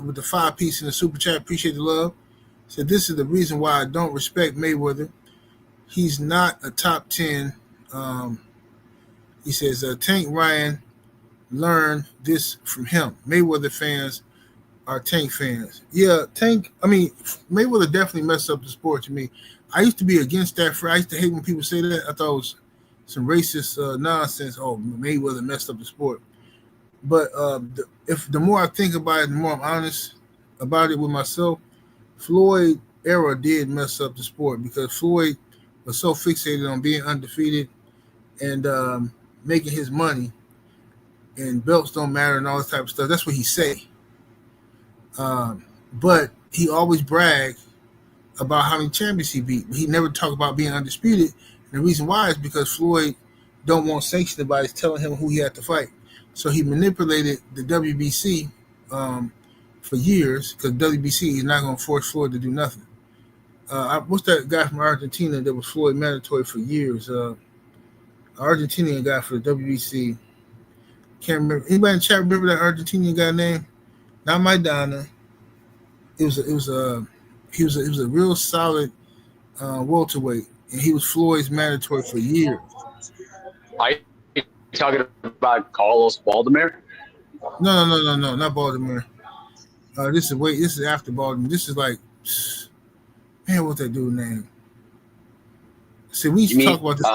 with the 5-piece in the super chat. Appreciate the love. Said this is the reason why I don't respect Mayweather. He's not a top 10. He says Tank Ryan learned this from him. Mayweather fans are Tank fans. Yeah, Mayweather definitely messed up the sport to me. I used to be against that. I used to hate when people say that. I thought it was some racist nonsense. Oh, Mayweather messed up the sport. But the more I think about it, the more I'm honest about it with myself, Floyd era did mess up the sport because Floyd was so fixated on being undefeated and making his money, and belts don't matter and all this type of stuff. That's what he say. But he always bragged about how many champions he beat. He never talked about being undisputed. And the reason why is because Floyd don't want sanctioned bodies telling him who he had to fight. So he manipulated the WBC for years because WBC is not going to force Floyd to do nothing. What's that guy from Argentina that was Floyd mandatory for years? Argentinian guy for the WBC. Can't remember. Anybody in the chat remember that Argentinian guy name? Not Maidana. He was a real solid welterweight, and he was Floyd's mandatory for years.
Are you talking about Carlos Baldomir?
No, not Baltimore. This is after Baltimore. This is like, man, what's that dude's name? See, we used to talk about this.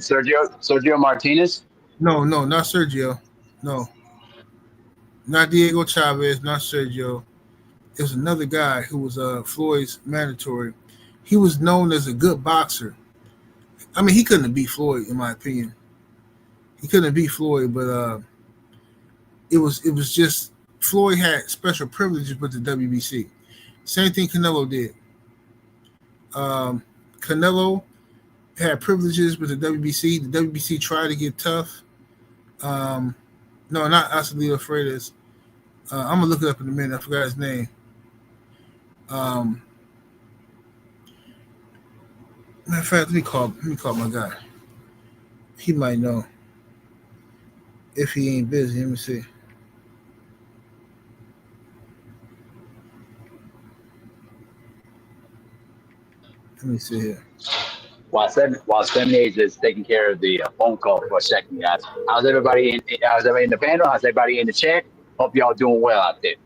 Sergio Martinez?
No, not Sergio. No, not Diego Chavez. Not Sergio. It was another guy who was Floyd's mandatory. He was known as a good boxer. I mean, he couldn't have beat Floyd, in my opinion. He couldn't have beat Floyd, but it was just Floyd had special privileges with the WBC. Same thing Canelo did. Canelo had privileges with the WBC. The WBC tried to get tough. No, not Asalito Freitas. I'm gonna look it up in a minute. I forgot his name. Matter of fact, let me call my guy. He might know if he ain't busy. Let me see. Let me see here.
While 78 is taking care of the phone call for a second, guys. How's everybody in the panel? How's everybody in the chat? Hope y'all doing well out there.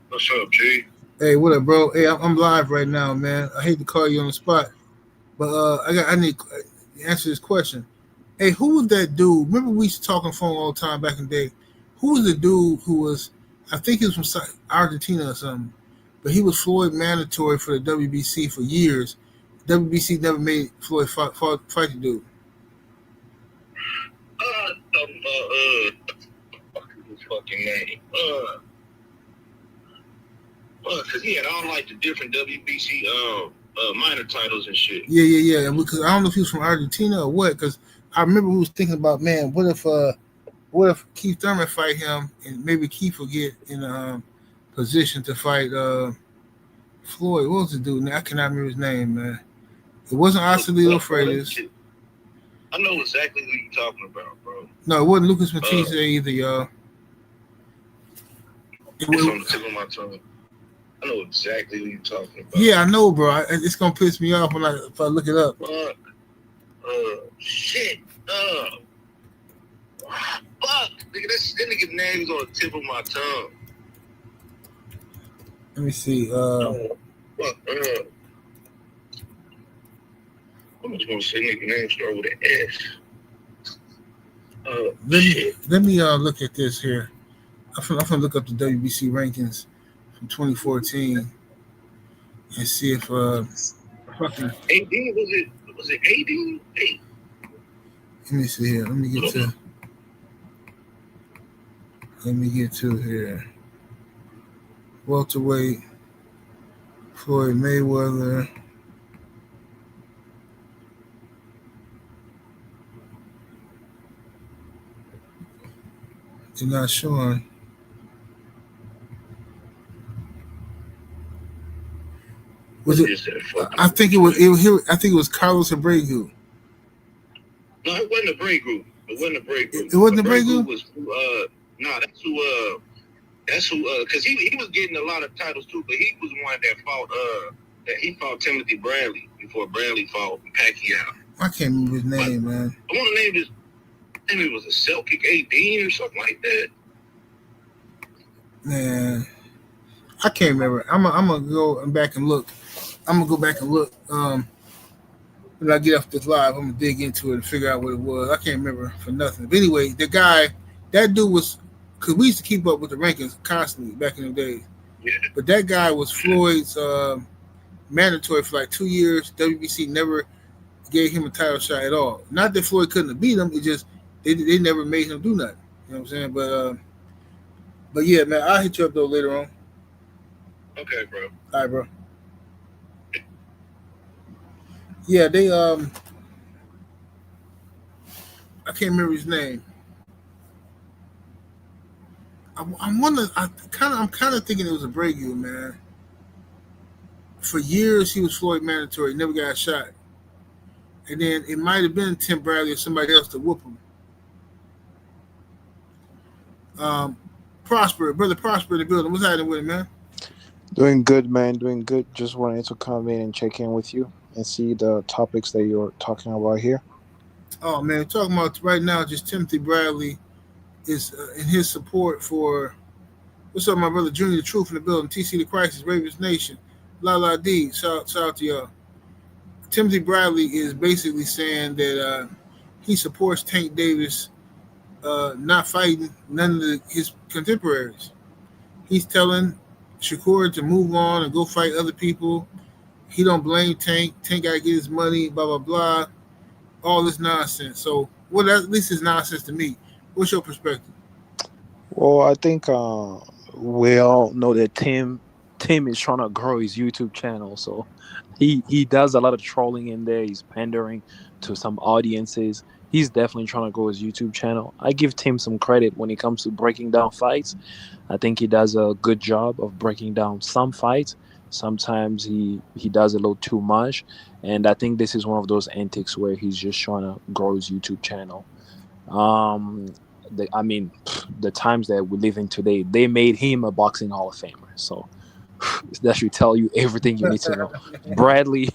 What's up, G?
Hey, what up, bro? Hey, I'm live right now, man. I hate to call you on the spot, but I need to answer this question. Hey, who was that dude? Remember we used to talk on the phone all the time back in the day? Who was the dude who was, I think he was from Argentina or something, but he was Floyd mandatory for the WBC for years. WBC never made Floyd fight the dude.
His fucking name. Because he had all like the different WBC minor titles and shit.
Yeah. Because I don't know if he was from Argentina or what. Because I remember we was thinking about, man, what if Keith Thurman fight him and maybe Keith will get in a position to fight Floyd. What was the dude? I cannot remember his name, man. It wasn't Asalito Freitas.
I know exactly who you're talking about, bro.
No, it wasn't Lucas Matisse either, y'all.
It's on the tip of my tongue. I know exactly who you're talking about.
Yeah, I know, bro. It's gonna piss me off if I look it up.
Shit. Fuck, That nigga's name is on the tip of my tongue.
Let me see.
I'm just gonna say nigga name start with an S.
Let me look at this here. I'm gonna look up the WBC rankings from 2014 and see if fucking.
AD was it AD?
Let me see here. Let me get to here. Welterweight, Floyd Mayweather. They're not showing. Was it? I think it was. I think it was Carlos Abreu.
No, it wasn't a break group. It wasn't a break group.
It wasn't a break group.
Was that's who. Because he was getting a lot of titles too, but he was one that fought. He fought Timothy Bradley before Bradley fought Pacquiao.
I can't remember his name, man.
I want to name his. I think it was a Celtic 18 or something like that.
Man, I can't remember. I'm gonna go back and look. When I get off this live, I'm gonna dig into it and figure out what it was. I can't remember for nothing. But anyway, that dude was, because we used to keep up with the rankings constantly back in the day.
Yeah.
But that guy was Floyd's mandatory for like 2 years. WBC never gave him a title shot at all. Not that Floyd couldn't have beat him. It just they never made him do nothing. You know what I'm saying? But yeah, man, I'll hit you up though later on.
Okay, bro.
All right, bro. Yeah, they I can't remember his name. I'm wondering. I'm kind of thinking it was a Abreu, man. For years he was Floyd mandatory, never got a shot, and then it might have been Tim Bradley or somebody else to whoop him. Brother Prosper in the building. What's happening with him, man?
Doing good, man. Doing good. Just wanted to come in and check in with you and see the topics that you're talking about here.
Oh man, talking about right now, just Timothy Bradley is in his support for. What's up, my brother Junior the Truth in the building? TC the Crisis, Ravens Nation, La D. Shout out to y'all. Timothy Bradley is basically saying that he supports Tank Davis not fighting none of his contemporaries. He's telling Shakur to move on and go fight other people. He don't blame Tank. Tank got to get his money, blah, blah, blah. All this nonsense. So, well, at least it's nonsense to me. What's your perspective?
Well, I think we all know that Tim is trying to grow his YouTube channel. So he does a lot of trolling in there. He's pandering to some audiences. He's definitely trying to grow his YouTube channel. I give Tim some credit when it comes to breaking down fights. I think he does a good job of breaking down some fights. Sometimes he does a little too much. And I think this is one of those antics where he's just trying to grow his YouTube channel. The times that we live in today, they made him a boxing Hall of Famer. So that should tell you everything you need to know. Bradley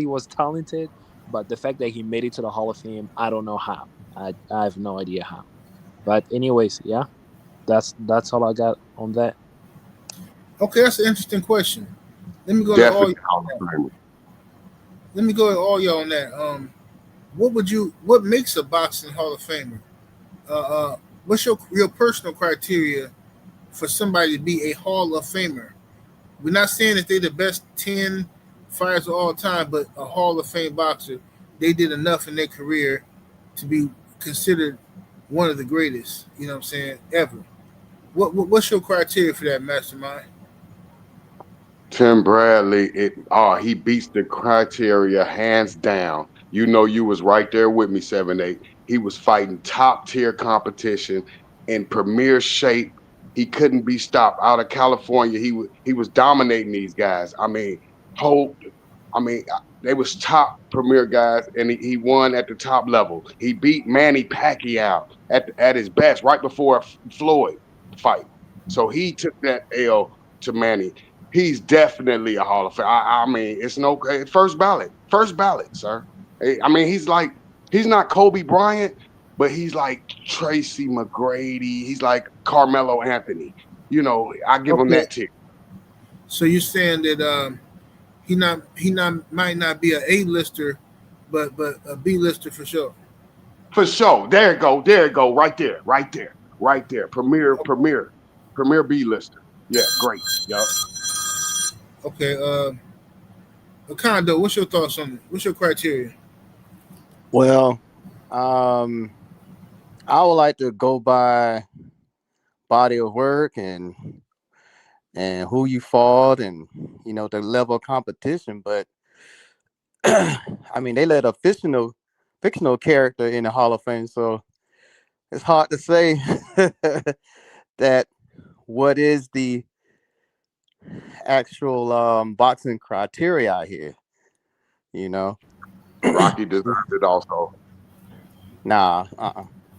was talented, but the fact that he made it to the Hall of Fame, I don't know how. I have no idea how. But anyways, yeah, that's all I got on that.
Okay, that's an interesting question. Let me go
Definitely
to all y'all on that. What makes a boxing Hall of Famer? What's your personal criteria for somebody to be a Hall of Famer? We're not saying that they're the best 10 fighters of all time, but a Hall of Fame boxer. They did enough in their career to be considered one of the greatest, you know what I'm saying, ever. What's your criteria for that, Mastermind?
Tim Bradley, he beats the criteria hands down. You know, you was right there with me, 7-8. He was fighting top tier competition in premier shape. He couldn't be stopped. Out of California, he was dominating these guys. I mean, they was top premier guys, and he won at the top level. He beat Manny Pacquiao at his best right before Floyd fight. So he took that L to Manny. He's definitely a Hall of Fame. I mean, it's no first ballot, sir. I mean, he's not Kobe Bryant, but he's like Tracy McGrady. He's like Carmelo Anthony. I give him
Okay,
that tick.
so you're saying that he might not be an A-lister, but a B-lister for sure.
For sure. There you go. There you go. Right there. Right there. Right there. Premier B lister. Yeah, great. Yup.
Okay, Kondo, what's your thoughts on it? What's your criteria?
Well, um, I would like to go by body of work and who you fought and the level of competition. But I mean, they let a fictional character in the Hall of Fame, so it's hard to say that what is the actual boxing criteria here. You know,
Rocky deserved it also.
nah,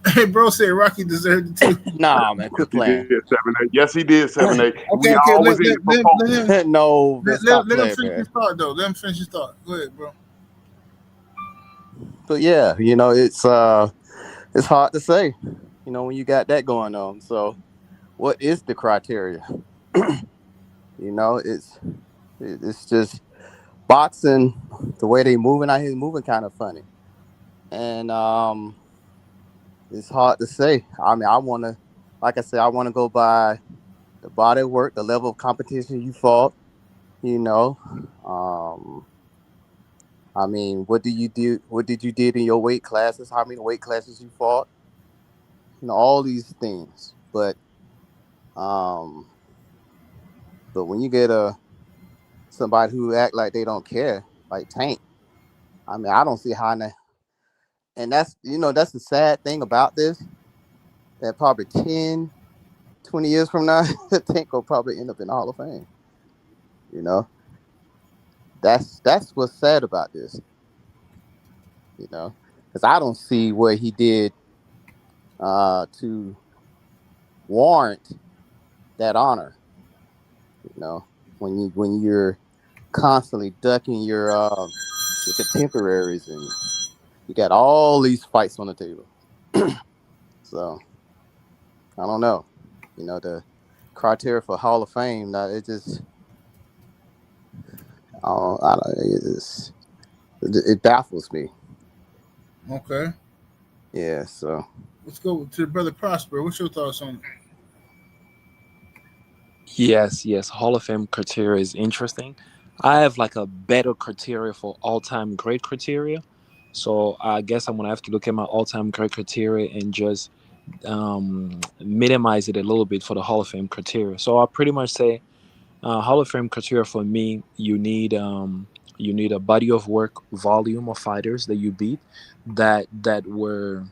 Hey, bro, said Rocky deserved it too.
nah, man, quit
He
playing.
did 7-8. Yes, he did 7-8.
Okay,
We
okay,
always in it for folks.
No, man, stop
let him
playing,
finish
man.
his thought though. Let him finish his thought. Go ahead, bro.
But yeah, it's hard to say, when you got that going on. So, what is the criteria? It's just boxing. The way they moving out here, moving kind of funny, and it's hard to say. I mean, like I said, I want to go by the body of work, the level of competition you fought. You know, um, I mean, what do you do? What did you did in your weight classes? How many weight classes you fought? All these things. Um, but when you get somebody who act like they don't care, like Tank, I mean, I don't see how. And that's the sad thing about this. That probably 10, 20 years from now, Tank will probably end up in the Hall of Fame. That's what's sad about this. Because I don't see what he did to warrant that honor. When you're constantly ducking your contemporaries and you got all these fights on the table. So I don't know. The criteria for Hall of Fame. It just it baffles me.
Okay,
Yeah. So
let's go to the brother Prosper. What's your thoughts on it?
Yes. Hall of Fame criteria is interesting. I have like a better criteria for all-time great criteria. So I guess I'm gonna have to look at my all-time great criteria and just minimize it a little bit for the Hall of Fame criteria. So I pretty much say Hall of Fame criteria for me, you need a body of work volume of fighters that you beat that were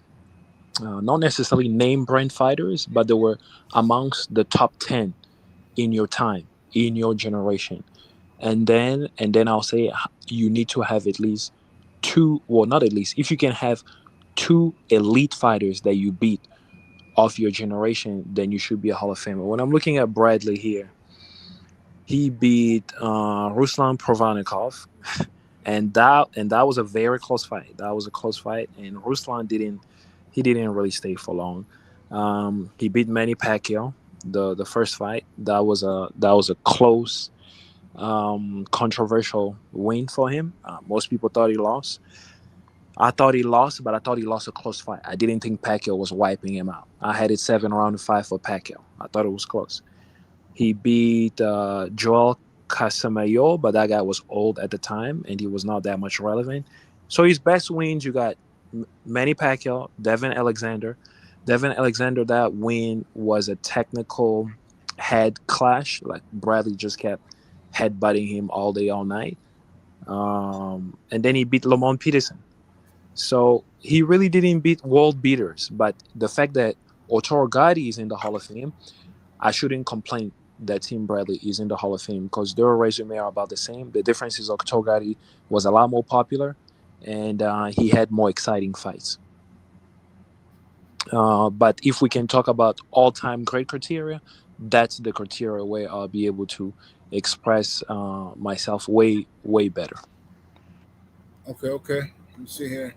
not necessarily name brand fighters, but they were amongst the top 10 in your time, in your generation. And then I'll say you need to have at least two, well, not at least, if you can have two elite fighters that you beat of your generation, then you should be a Hall of Famer. When I'm looking at Bradley here, he beat Ruslan Provanikov, and that was a very close fight. That was a close fight, and Ruslan didn't really stay for long. He beat Manny Pacquiao the first fight. That was a close, controversial win for him. Most people thought he lost. I thought he lost, but I thought he lost a close fight. I didn't think Pacquiao was wiping him out. I had it 7-5 for Pacquiao. I thought it was close. He beat Joel Casamayo, but that guy was old at the time and he was not that much relevant. So his best wins, you got Manny Pacquiao, Devin Alexander. Devin Alexander, that win was a technical head clash. Like Bradley just kept headbutting him all day, all night. And then he beat Lamont Peterson. So he really didn't beat world beaters. But the fact that Otoro Gotti is in the Hall of Fame, I shouldn't complain that Tim Bradley is in the Hall of Fame because their resume are about the same. The difference is Otoro Gotti was a lot more popular and he had more exciting fights. But if we can talk about all-time great criteria, that's the criteria where I'll be able to express myself way, way better.
Okay. Let me see here.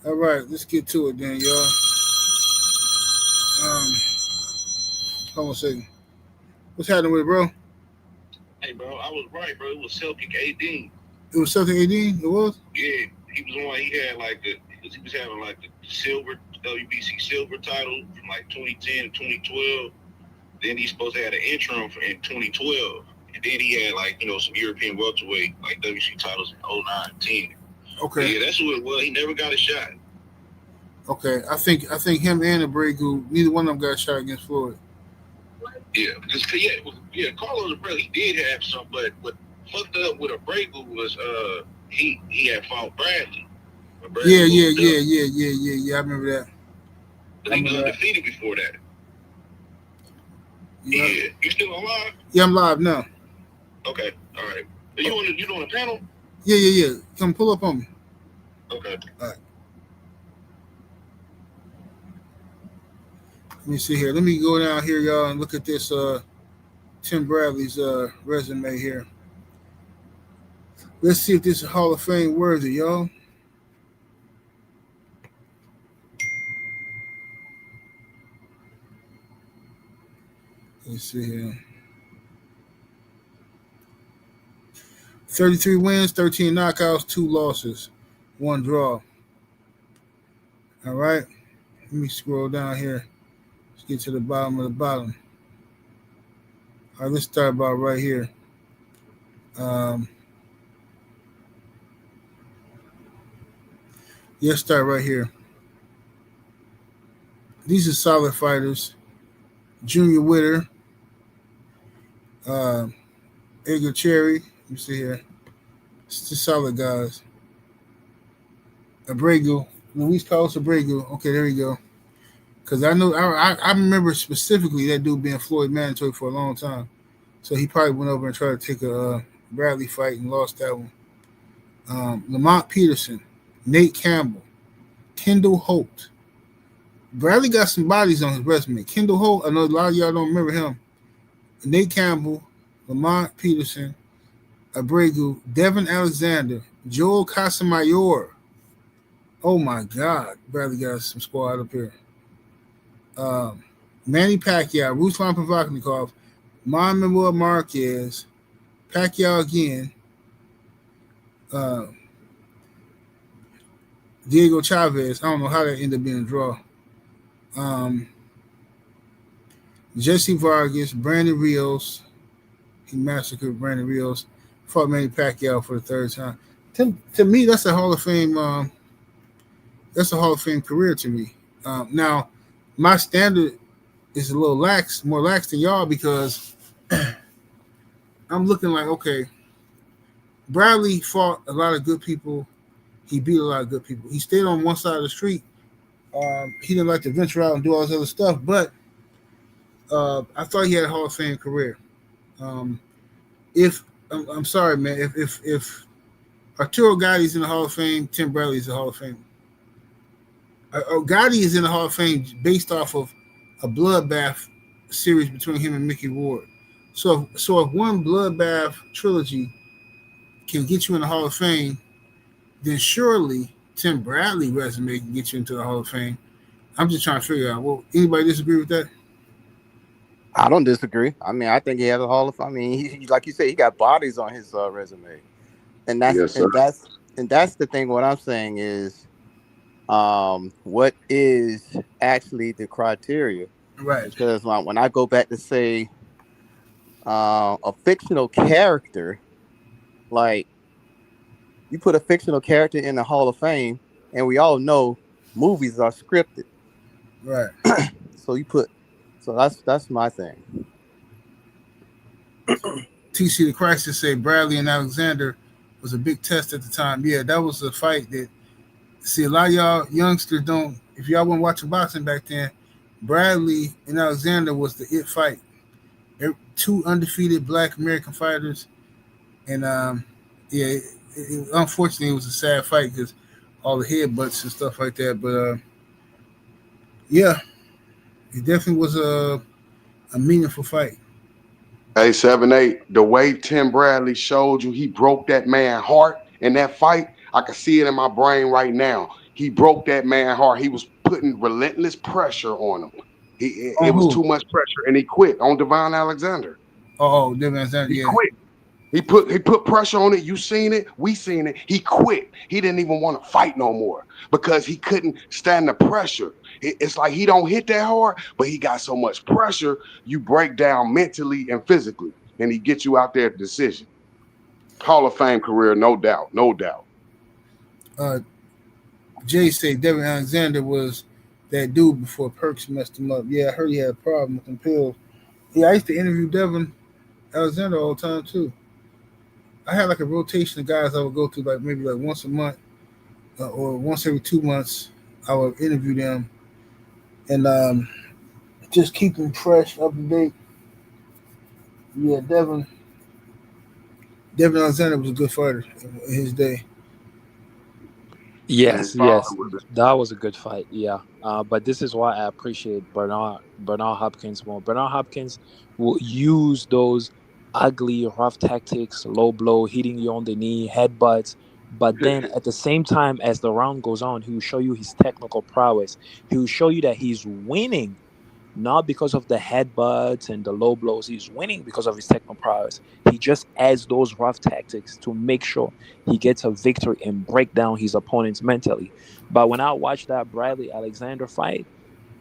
All right, let's get to it then, y'all. Hold on a second. What's happening with it, bro?
Hey, bro, I was right, bro. It was Celtic 18.
It was something 18. It was.
Yeah, he was on. He had like because he was having like the silver WBC silver title from like 2010 to 2012. Then he's supposed to have an interim in 2012, and then he had like some European welterweight like WBC titles in 09 and 10.
Okay.
Yeah, that's who it was. He never got a shot.
Okay. I think him and Abregu, neither one of them got a shot against Floyd.
Yeah, because Carlos Abreu, he did have some, but what fucked up with Abregu was he had fought Bradley.
Yeah. I remember that.
But he was undefeated before that. Yeah. You still alive?
Yeah, I'm live now.
Okay, all right. Are you on the panel?
Yeah. Come pull up on me.
Okay.
All right. Let me see here. Let me go down here, y'all, and look at this Tim Bradley's resume here. Let's see if this is Hall of Fame worthy, y'all. Let's see here. 33 wins, 13 knockouts, 2 losses, 1 draw. All right. Let me scroll down here. Let's get to the bottom of the bottom. All right, let's start about right here. Let's start right here. These are solid fighters. Junior Witter, Edgar Cherry. Let me see here. It's just solid guys. Abregu, Luis Carlos Abregu. Okay, there we go. Because I know I remember specifically that dude being Floyd mandatory for a long time. So he probably went over and tried to take a Bradley fight and lost that one. Lamont Peterson, Nate Campbell, Kendall Holt. Bradley got some bodies on his resume. Kendall Holt, I know a lot of y'all don't remember him. Nate Campbell, Lamont Peterson, Abregu, Devin Alexander, Joel Casamayor. Oh my God, Bradley got some squad up here. Manny Pacquiao, Ruslan Provodnikov, Manuel Marquez, Pacquiao again, Diego Chavez. I don't know how that ended up being a draw. Jesse Vargas, Brandon Rios. He massacred Brandon Rios. Fought Manny Pacquiao for the 3rd time. To me, that's a Hall of Fame. That's a Hall of Fame career to me. Now, my standard is a little more lax than y'all because I'm looking like, okay, Bradley fought a lot of good people. He beat a lot of good people. He stayed on one side of the street. He didn't like to venture out and do all this other stuff, but I thought he had a Hall of Fame career. I'm sorry, man. If Arturo Gotti's in the Hall of Fame, Tim Bradley's in the Hall of Fame. Gotti is in the Hall of Fame based off of a bloodbath series between him and Mickey Ward. So if one bloodbath trilogy can get you in the Hall of Fame, then surely Tim Bradley resume can get you into the Hall of Fame. I'm just trying to figure out. Well, anybody disagree with that?
I don't disagree. I mean, I think he has a Hall of Fame. I mean, he like you said, he got bodies on his resume, and that's the thing. What I'm saying is, what is actually the criteria?
Right.
Because when I go back to say a fictional character, like you put a fictional character in the Hall of Fame, and we all know movies are scripted.
Right.
So that's my thing.
TC the Crisis say Bradley and Alexander was a big test at the time. Yeah, that was a fight that, see, a lot of y'all youngsters don't, if y'all weren't watching boxing back then, Bradley and Alexander was the it fight. They're 2 undefeated Black American fighters. And, unfortunately, it was a sad fight because all the headbutts and stuff like that. But, yeah, it definitely was a meaningful fight.
Hey, 7-8, the way Tim Bradley showed you he broke that man's heart in that fight, I can see it in my brain right now. He broke that man heart. He was putting relentless pressure on him. It was too much pressure, and he quit on Devon Alexander.
Oh, Devon Alexander,
He
yeah.
quit. He put pressure on it. You seen it. We seen it. He quit. He didn't even want to fight no more because he couldn't stand the pressure. It's like he don't hit that hard, but he got so much pressure, you break down mentally and physically, and he gets you out there at decision. Hall of Fame career, no doubt, no doubt.
Jay said Devin Alexander was that dude before Perks messed him up. Yeah, I heard he had a problem with them pills. Yeah, I used to interview Devin Alexander all the time too. I had like a rotation of guys I would go to like maybe like once a month or once every 2 months. I would interview them and just keep them fresh, up to date. Yeah, Devin Alexander was a good fighter in his day.
Yes, that was a good fight. Yeah, but this is why I appreciate Bernard Hopkins more. Bernard Hopkins will use those ugly, rough tactics, low blow, hitting you on the knee, headbutts. But then at the same time, as the round goes on, he will show you his technical prowess. He will show you that he's winning, not because of the headbutts and the low blows. He's winning because of his technical prowess. He just adds those rough tactics to make sure he gets a victory and break down his opponents mentally. But when I watched that Bradley Alexander fight,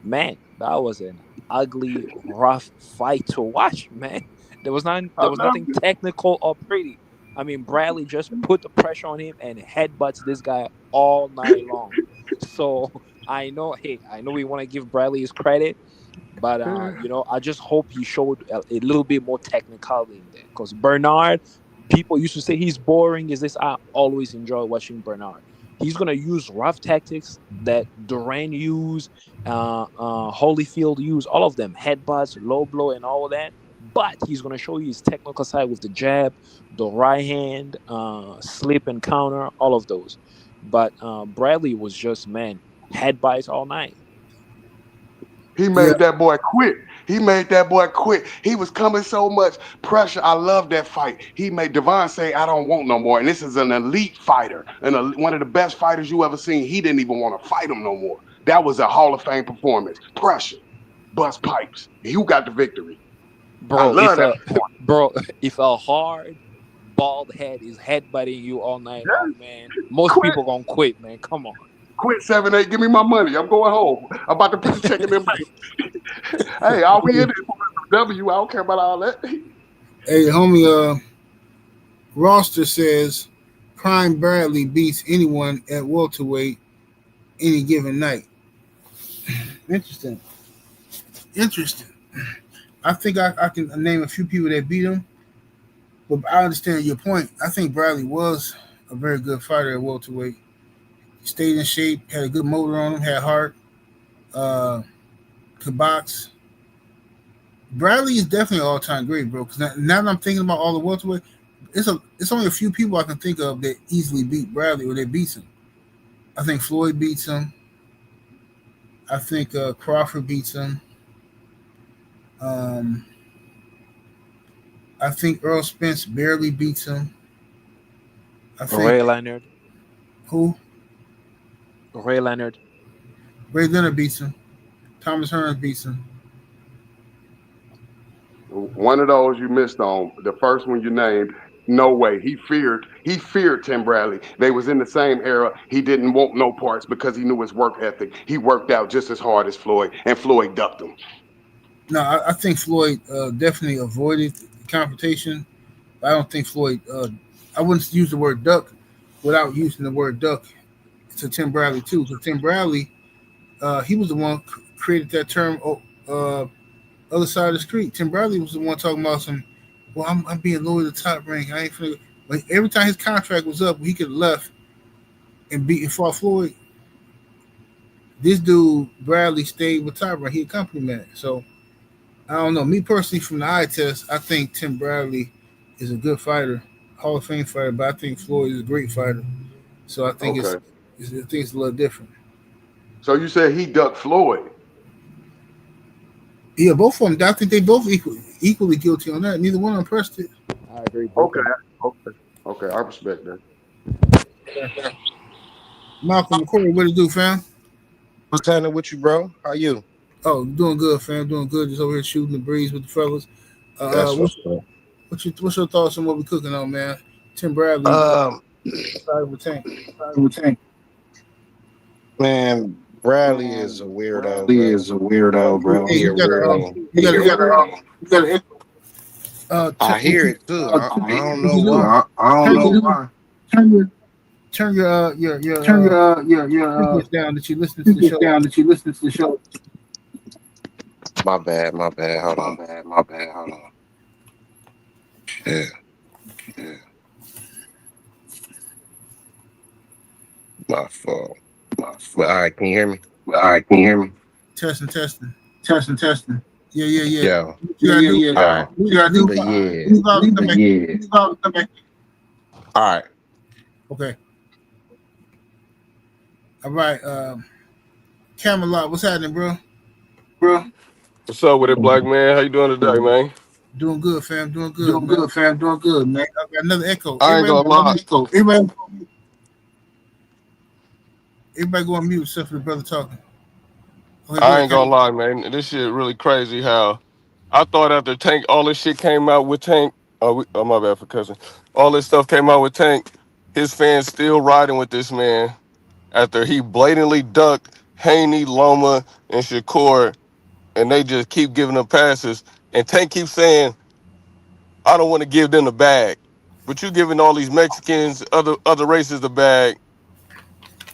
man, that was an ugly, rough fight to watch, man. There was nothing technical or pretty. I mean, Bradley just put the pressure on him and headbutts this guy all night long. So I know we want to give Bradley his credit, but I just hope he showed a little bit more technicality in there. Because Bernard, people used to say he's boring. I always enjoy watching Bernard. He's gonna use rough tactics that Duran used, Holyfield used, all of them, headbutts, low blow, and all of that. But he's going to show you his technical side with the jab, the right hand, slip and counter, all of those. But Bradley was just, headbutts all night.
He made that boy quit. He was coming so much pressure. I love that fight. He made Devon say, I don't want no more. And this is an elite fighter, one of the best fighters you ever seen. He didn't even want to fight him no more. That was a Hall of Fame performance. Pressure, bust pipes. Who got the victory?
Bro, if a hard, bald head is headbutting you all night long, man, most people gonna quit, man. Come on.
Quit 7-8. Give me my money. I'm going home. I'm about to put the check in the bank. Hey, all we in it for W. I don't care about all that.
Hey, homie, Roster says Prime Bradley beats anyone at welterweight any given night. Interesting. I think I can name a few people that beat him, but I understand your point. I think Bradley was a very good fighter at welterweight. He stayed in shape, had a good motor on him, had heart, could box. Bradley is definitely an all-time great, bro. Because now that I'm thinking about all the welterweight, it's only a few people I can think of that easily beat Bradley or that beats him. I think Floyd beats him. I think Crawford beats him. I think Earl Spence barely beats him.
Ray Leonard.
Who?
Ray Leonard.
Ray Leonard beats him. Thomas Hearns beats him.
One of those you missed on. The first one you named, no way. He feared Tim Bradley. They was in the same era. He didn't want no parts because he knew his work ethic. He worked out just as hard as Floyd, and Floyd ducked him.
No, I think Floyd definitely avoided the confrontation. I don't think Floyd. I wouldn't use the word duck without using the word duck to Tim Bradley too. Because Tim Bradley, he was the one created that term. Other side of the street. Tim Bradley was the one talking about some. Well, I'm being lower to the top rank. I ain't finna. Like every time his contract was up, he could have left and fought Floyd. This dude Bradley stayed with top rank. He accompanied man. So. I don't know. Me personally, from the eye test, I think Tim Bradley is a good fighter, Hall of Fame fighter, but I think Floyd is a great fighter. So I think it's a little different.
So you said he ducked Floyd?
Yeah, both of them. I think they both equally guilty on that. Neither one of them pressed it.
I agree.
Okay. I respect that.
Malcolm McCoy, what it do, fam?
What's happening with you, bro? How you?
Oh, doing good, fam. Doing good. Just over here shooting the breeze with the fellas.
That's what's up.
What's your thoughts on what we cooking on, man? Tim Bradley,
Um,
side with Tank.
man, Bradley is a weirdo. Bro.
Hey,
He a weirdo.
you got an
I hear it too. I don't know why.
Turn your down that you listen to the show.
My bad. Hold on. Yeah. My fault. All right, can you hear me?
Testing. Yeah.
Yeah.
All right.
But all right.
Okay. All right. Camelot, what's happening, bro?
What's up with it, black man? How you doing today, man?
Doing good, fam. Doing good, man. I got another echo.
I ain't gonna lie.
Everybody go on mute except for the brother talking. Okay,
I ain't gonna lie, man. This shit really crazy how I thought after Tank, all this shit came out with Tank. Oh, my bad for cussing. All this stuff came out with Tank. His fans still riding with this man after he blatantly ducked Haney, Loma, and Shakur, and they just keep giving them passes. And Tank keeps saying, I don't want to give them the bag. But you giving all these Mexicans, other races the bag.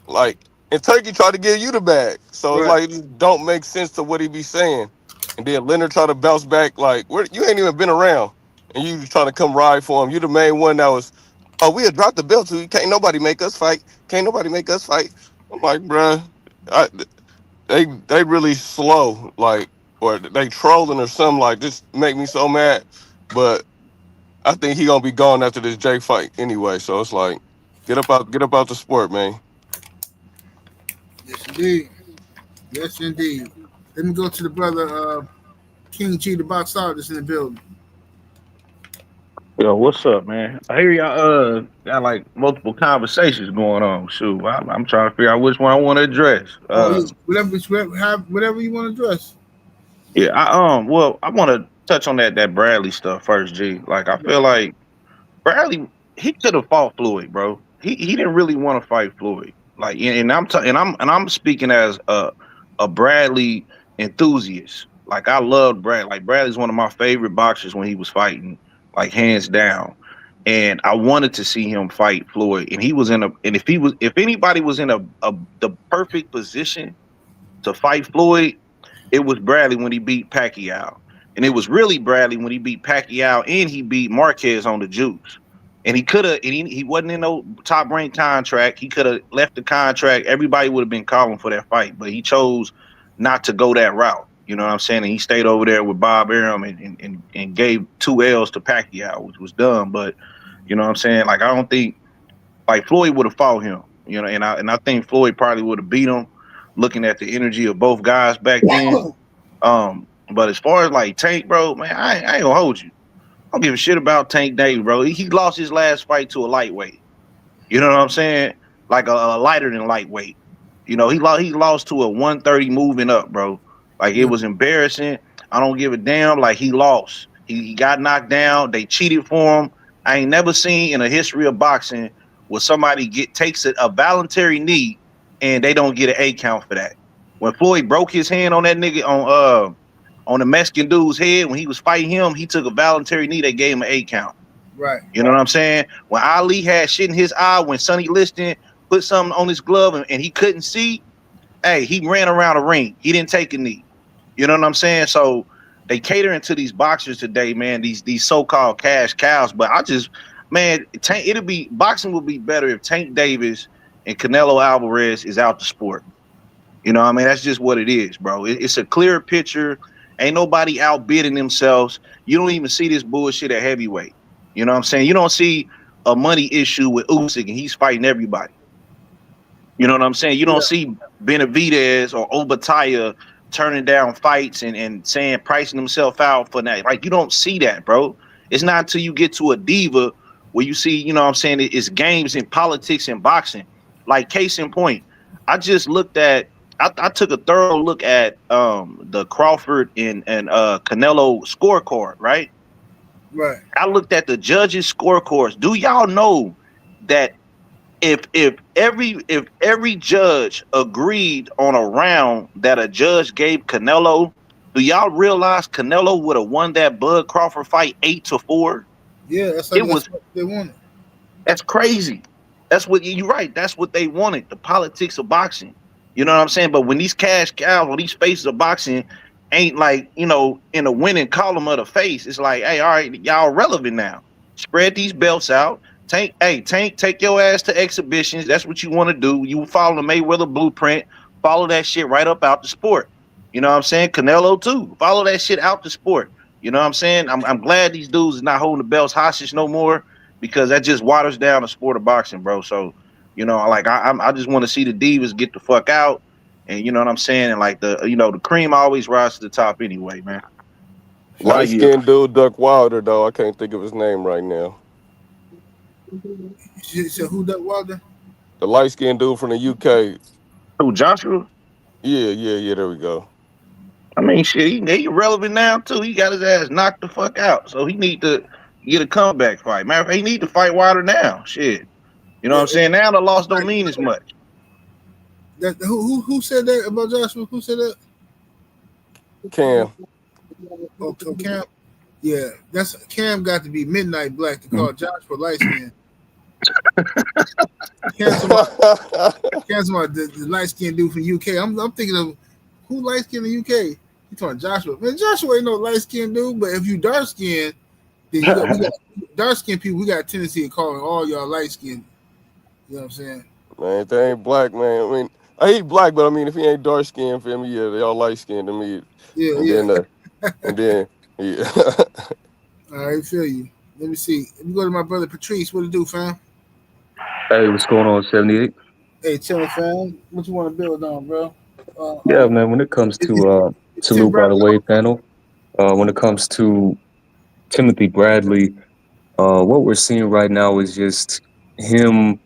Like, and Turkey tried to give you the bag. So it's like, it just don't make sense to what he be saying. And then Leonard tried to bounce back, like, you ain't even been around. And you trying to come ride for him. You the main one that was, oh, we had dropped the belt to you. Can't nobody make us fight. I'm like, bruh, they really slow, like, or they trolling or something, like, just make me so mad. But I think he gonna be gone after this Jay fight anyway. So it's like, get up out the sport, man.
Yes, indeed. Let me go to the brother King G, the box artist in the building.
Yo, what's up, man? I hear y'all got like multiple conversations going on. Shoot, I'm trying to figure out which one I want to address.
Whatever you want to address.
Yeah, well, I want to touch on that Bradley stuff first, G. Like, I feel like Bradley, he could have fought Floyd, bro. He didn't really want to fight Floyd. Like, and I'm speaking as a Bradley enthusiast. Like, I loved Brad. Like, Bradley's one of my favorite boxers when he was fighting. Like, hands down. And I wanted to see him fight Floyd. And if anybody was in the perfect position to fight Floyd, it was Bradley when he beat Pacquiao. And it was really Bradley when he beat Pacquiao and he beat Marquez on the juice. And he could have, he wasn't in no top ranked contract. He could have left the contract. Everybody would have been calling for that fight, but he chose not to go that route. You know what I'm saying? And he stayed over there with Bob Arum and gave 2 L's to Pacquiao, which was dumb. But you know what I'm saying? Like, I don't think like Floyd would have fought him, you know, and I think Floyd probably would have beat him, looking at the energy of both guys back then. But as far as like Tank, bro, man, I ain't gonna hold you. I don't give a shit about Tank Davis, bro. He lost his last fight to a lightweight. You know what I'm saying? Like a lighter than lightweight. You know, he lost to a 130 moving up, bro. Like, it was embarrassing. I don't give a damn. Like, he lost. He got knocked down. They cheated for him. I ain't never seen in a history of boxing where somebody takes a voluntary knee and they don't get an A count for that. When Floyd broke his hand on that nigga on the Mexican dude's head when he was fighting him, he took a voluntary knee. They gave him an 8 count.
Right.
You know what I'm saying? When Ali had shit in his eye, when Sonny Liston put something on his glove and he couldn't see, hey, he ran around the ring. He didn't take a knee. You know what I'm saying? So they catering to these boxers today, man, these so-called cash cows. But boxing would be better if Tank Davis and Canelo Alvarez is out the sport. You know what I mean? That's just what it is, bro. It's a clear picture. Ain't nobody outbidding themselves. You don't even see this bullshit at heavyweight. You know what I'm saying? You don't see a money issue with Usyk and he's fighting everybody. You know what I'm saying? You don't see Benavidez or Obataya turning down fights and saying, pricing himself out for that. Like, you don't see that, bro. It's not until you get to a diva where you see, you know what I'm saying, it's games and politics and boxing. Like case in point, I just looked at. I took a thorough look at the Crawford and Canelo scorecard, right?
Right.
I looked at the judges' scorecards. Do y'all know that if every judge agreed on a round that a judge gave Canelo, do y'all realize Canelo would have won that Bud Crawford fight 8-4?
Yeah, that's
It was
what they wanted.
That's crazy. That's what you're right. That's what they wanted. The politics of boxing. You know what I'm saying? But when these cash cows, when these faces of boxing ain't like, in the winning column of the face, it's like, hey, all right, y'all relevant now. Spread these belts out. Tank, take your ass to exhibitions. That's what you want to do. You follow the Mayweather blueprint. Follow that shit right up out the sport. You know what I'm saying? Canelo too. Follow that shit out the sport. You know what I'm saying? I'm glad these dudes is not holding the belts hostage no more, because that just waters down the sport of boxing, bro. So, I just want to see the divas get the fuck out, and you know what I'm saying, and like the cream always rises to the top anyway, man.
Light skinned dude, Duck Wilder, though. I can't think of his name right now.
You said who, Duck Wilder?
The light skinned dude from the UK.
Who, Joshua?
Yeah. There we go.
I mean, shit, he relevant now too. He got his ass knocked the fuck out, so he need to get a comeback fight. Matter of fact, he need to fight Wilder now. Shit, you know what I'm saying? Now the loss don't mean as much.
Who said that about Joshua? Who said that?
Cam.
Oh, Cam. Yeah, that's Cam. Got to be midnight black to call Joshua light skin. Cam's about the light skinned dude from the UK. I'm thinking of who light skinned in the UK. You talking Joshua? Man, Joshua ain't no light skinned dude. But if you dark skinned, then we got dark skinned people. We got a tendency of calling all y'all light skinned. You know what I'm saying?
Man, if they ain't black, man. I mean, I hate black, but I mean, if he ain't dark skinned, for me, yeah, they all light skinned to me.
Yeah.
Yeah.
All right, feel you. Let me see. Let me go to my brother Patrice. What to do, fam?
Hey, what's going on, 78?
Hey, chillin', fam. What you want to build on, bro?
Yeah, man. When it comes to salute by the way panel, when it comes to Timothy Bradley, what we're seeing right now is just him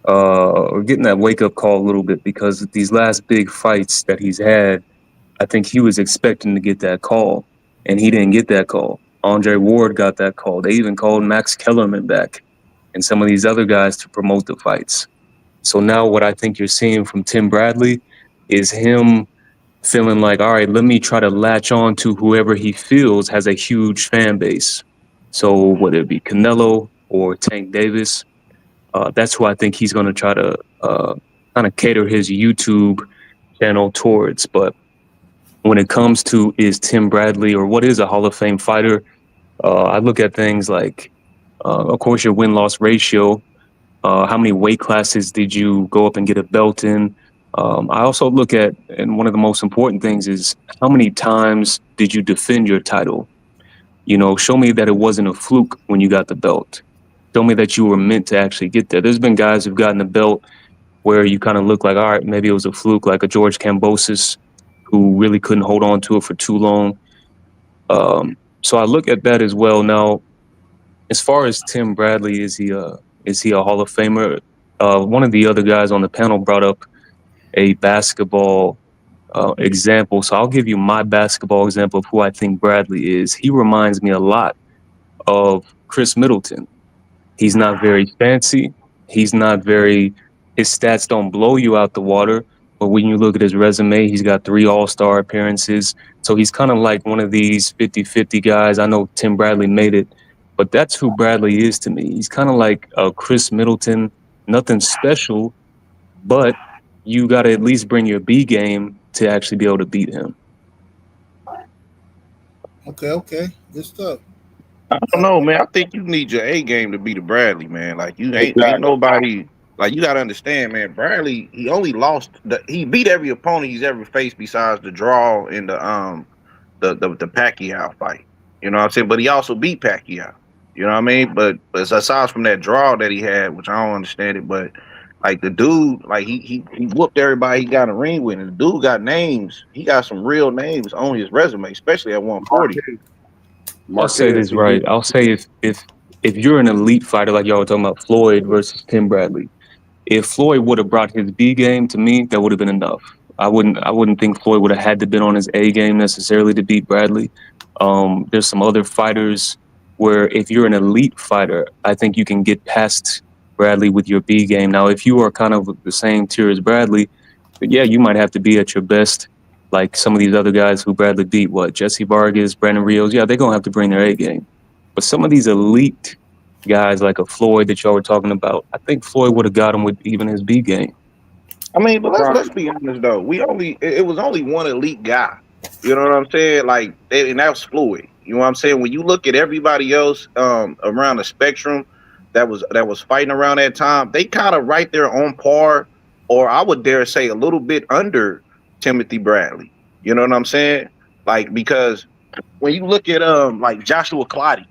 getting that wake up call a little bit, because these last big fights that he's had, I think he was expecting to get that call, and he didn't get that call. Andre Ward got that call. They even called Max Kellerman back and some of these other guys to promote the fights. So now what I think you're seeing from Tim Bradley is him feeling like, all right, let me try to latch on to whoever he feels has a huge fan base. So whether it be Canelo or Tank Davis, that's who I think he's going to try to kind of cater his YouTube channel towards. But when it comes to is Tim Bradley or what is a Hall of Fame fighter, I look at things like, of course, your win-loss ratio. How many weight classes did you go up and get a belt in? I also look at, and one of the most important things is, how many times did you defend your title? Show me that it wasn't a fluke when you got the belt. Show me that you were meant to actually get there. There's been guys who've gotten the belt where you kind of look like, all right, maybe it was a fluke, like a George Kambosos, who really couldn't hold on to it for too long. So I look at that as well. Now, as far as Tim Bradley, is he a Hall of Famer? One of the other guys on the panel brought up a basketball example. So I'll give you my basketball example of who I think Bradley is. He reminds me a lot of Chris Middleton. He's not very fancy. His stats don't blow you out the water. But when you look at his resume, he's got 3 All-Star appearances. So he's kind of like one of these 50-50 guys. I know Tim Bradley made it, but that's who Bradley is to me. He's kind of like Chris Middleton, nothing special, but you got to at least bring your B game to actually be able to beat him.
Okay. Good stuff.
I don't know, man. I think you need your A game to beat the Bradley, man. Like, you ain't nobody. Like, you got to understand, man. Bradley, he only he beat every opponent he's ever faced besides the draw in the Pacquiao fight. You know what I'm saying? But he also beat Pacquiao. You know what I mean? But aside from that draw that he had, which I don't understand it, but like the dude, like he whooped everybody he got in the ring with, and the dude got names. He got some real names on his resume, especially at 140.
I'll say this right. I'll say if you're an elite fighter, like y'all were talking about Floyd versus Tim Bradley, If Floyd would have brought his B game, to me, that would have been enough. I wouldn't think Floyd would have had to been on his A game necessarily to beat Bradley. There's some other fighters where if you're an elite fighter, I think you can get past Bradley with your B game. Now, if you are kind of the same tier as Bradley, yeah, you might have to be at your best. Like some of these other guys who Bradley beat, Jesse Vargas, Brandon Rios, yeah, they're going to have to bring their A game. But some of these elite guys like a Floyd that y'all were talking about, I think Floyd would have got him with even his B game.
I mean, but let's be honest though. It was only one elite guy. You know what I'm saying? Like, and that was Floyd. You know what I'm saying? When you look at everybody else around the spectrum that was fighting around that time, they kind of right there on par, or I would dare say a little bit under Timothy Bradley. You know what I'm saying? Like, because when you look at like Joshua Clottey,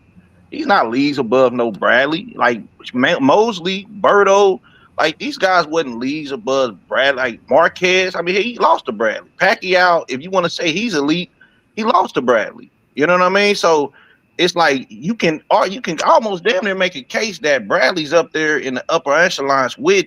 he's not leagues above no Bradley. Like Mosley, Berto, like these guys wasn't leagues above Bradley. Like Marquez, I mean, he lost to Bradley. Pacquiao, if you want to say he's elite, he lost to Bradley. You know what I mean? So it's like you can almost damn near make a case that Bradley's up there in the upper echelons with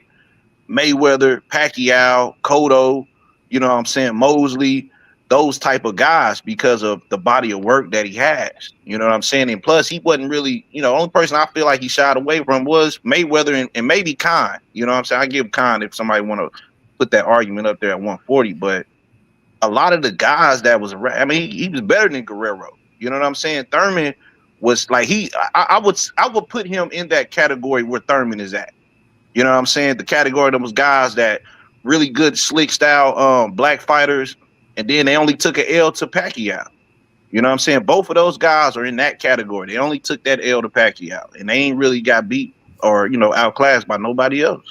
Mayweather, Pacquiao, Cotto, you know what I'm saying, Mosley, those type of guys, because of the body of work that he has. You know what I'm saying? And plus, he wasn't really, the only person I feel like he shied away from was Mayweather and maybe Khan. You know what I'm saying? I give Khan if somebody want to put that argument up there at 140, but a lot of the guys that was around, I mean, he was better than Guerrero. You know what I'm saying? Thurman was like I would put him in that category where Thurman is at. You know what I'm saying? The category of those guys that really good slick style black fighters, and then they only took an L to Pacquiao. You know what I'm saying? Both of those guys are in that category. They only took that L to Pacquiao, and they ain't really got beat or outclassed by nobody else.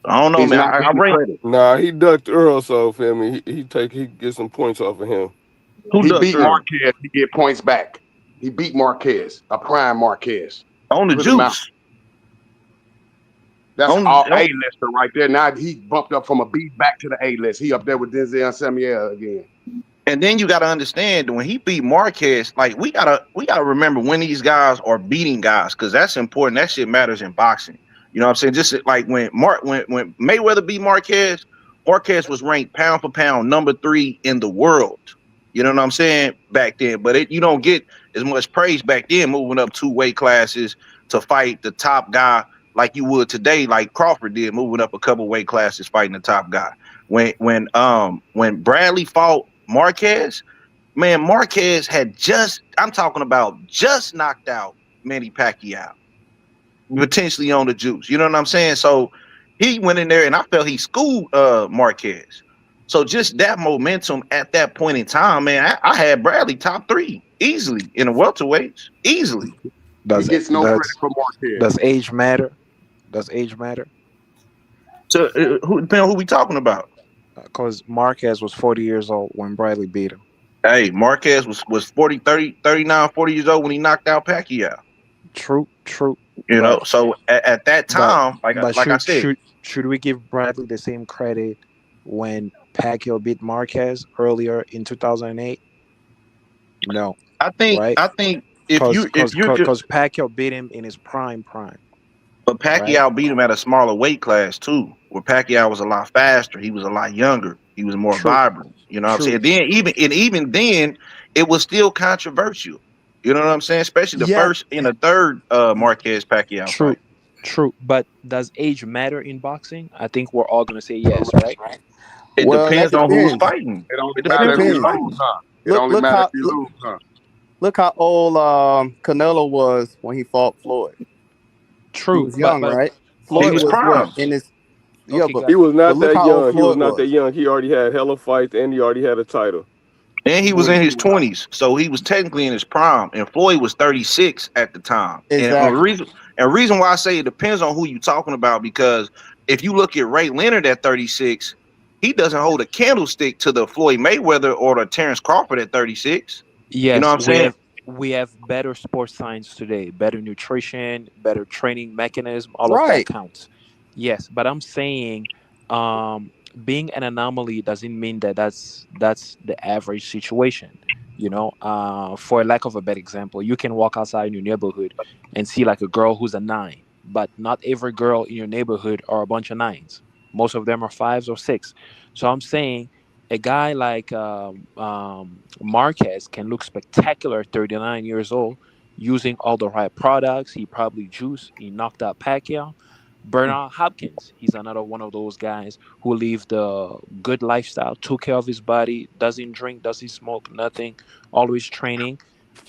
I don't know,
He's
man.
not
I
getting
rate.
credit.
Nah, he ducked Earl, so feel me. He get some points off of him.
Who
He
ducked
beat
Earl?
Marquez. He get points back. He beat Marquez, a prime Marquez.
On the
Put him out.
juice.
That's
On-
all
on-
A-lister right there. Now he bumped up from a B back to the A-list. He up there with Denzel Samuel again.
And then you got to understand when he beat Marquez, like we gotta remember when these guys are beating guys, because that's important. That shit matters in boxing. You know what I'm saying? Just like when Mayweather beat Marquez, Marquez was ranked pound for pound number 3 in the world. You know what I'm saying? Back then, but you don't get as much praise back then moving up 2 weight classes to fight the top guy like you would today, like Crawford did, moving up a couple weight classes fighting the top guy. When Bradley fought Marquez, man, Marquez had just knocked out Manny Pacquiao, potentially on the juice. You know what I'm saying? So he went in there, and I felt he schooled Marquez. So just that momentum at that point in time, man, I had Bradley top 3 easily in the welterweights, easily.
Does
He gets no credit for Marquez.
Does age matter? Does age matter?
So depending on who we talking about.
Because Marquez was 40 years old when Bradley beat him.
Hey, Marquez was 39, 40 years old when he knocked out Pacquiao.
True.
You know, so at that time, like I said,
should we give Bradley the same credit when Pacquiao beat Marquez earlier in 2008? No.
I think because
Pacquiao beat him in his prime.
But Pacquiao beat him at a smaller weight class too, where Pacquiao was a lot faster. He was a lot younger. He was more vibrant. You know what I'm saying? Then even then, it was still controversial. You know what I'm saying? Especially the first and the third Marquez Pacquiao fight.
True. But does age matter in boxing? I think we're all gonna say yes, right?
It depends on who's fighting.
It only matters if you lose, huh? It only matters if you lose, huh?
Look how old Canelo was when he fought Floyd.
True.
He was young, right?
Floyd was prime.
In his
but he was not that young. He was not that young. He already had hella fights and he already had a title.
And he was in his 20s, so he was technically in his prime. And Floyd was 36 at the time.
Exactly.
And the reason why I say it depends on who you're talking about, because if you look at Ray Leonard at 36, he doesn't hold a candlestick to the Floyd Mayweather or the Terrence Crawford at 36.
Yes,
you know what I'm saying?
We have better sports science today, better nutrition, better training mechanism. All of that counts. Yes, but I'm saying being an anomaly doesn't mean that's the average situation. You know, for lack of a better example, you can walk outside in your neighborhood and see like a girl who's a 9, but not every girl in your neighborhood are a bunch of nines. Most of them are fives or six. So I'm saying a guy like Marquez can look spectacular at 39 years old using all the right products. He probably juiced, he knocked out Pacquiao. Bernard Hopkins, he's another one of those guys who lived a good lifestyle, took care of his body, doesn't drink, doesn't smoke, nothing, always training.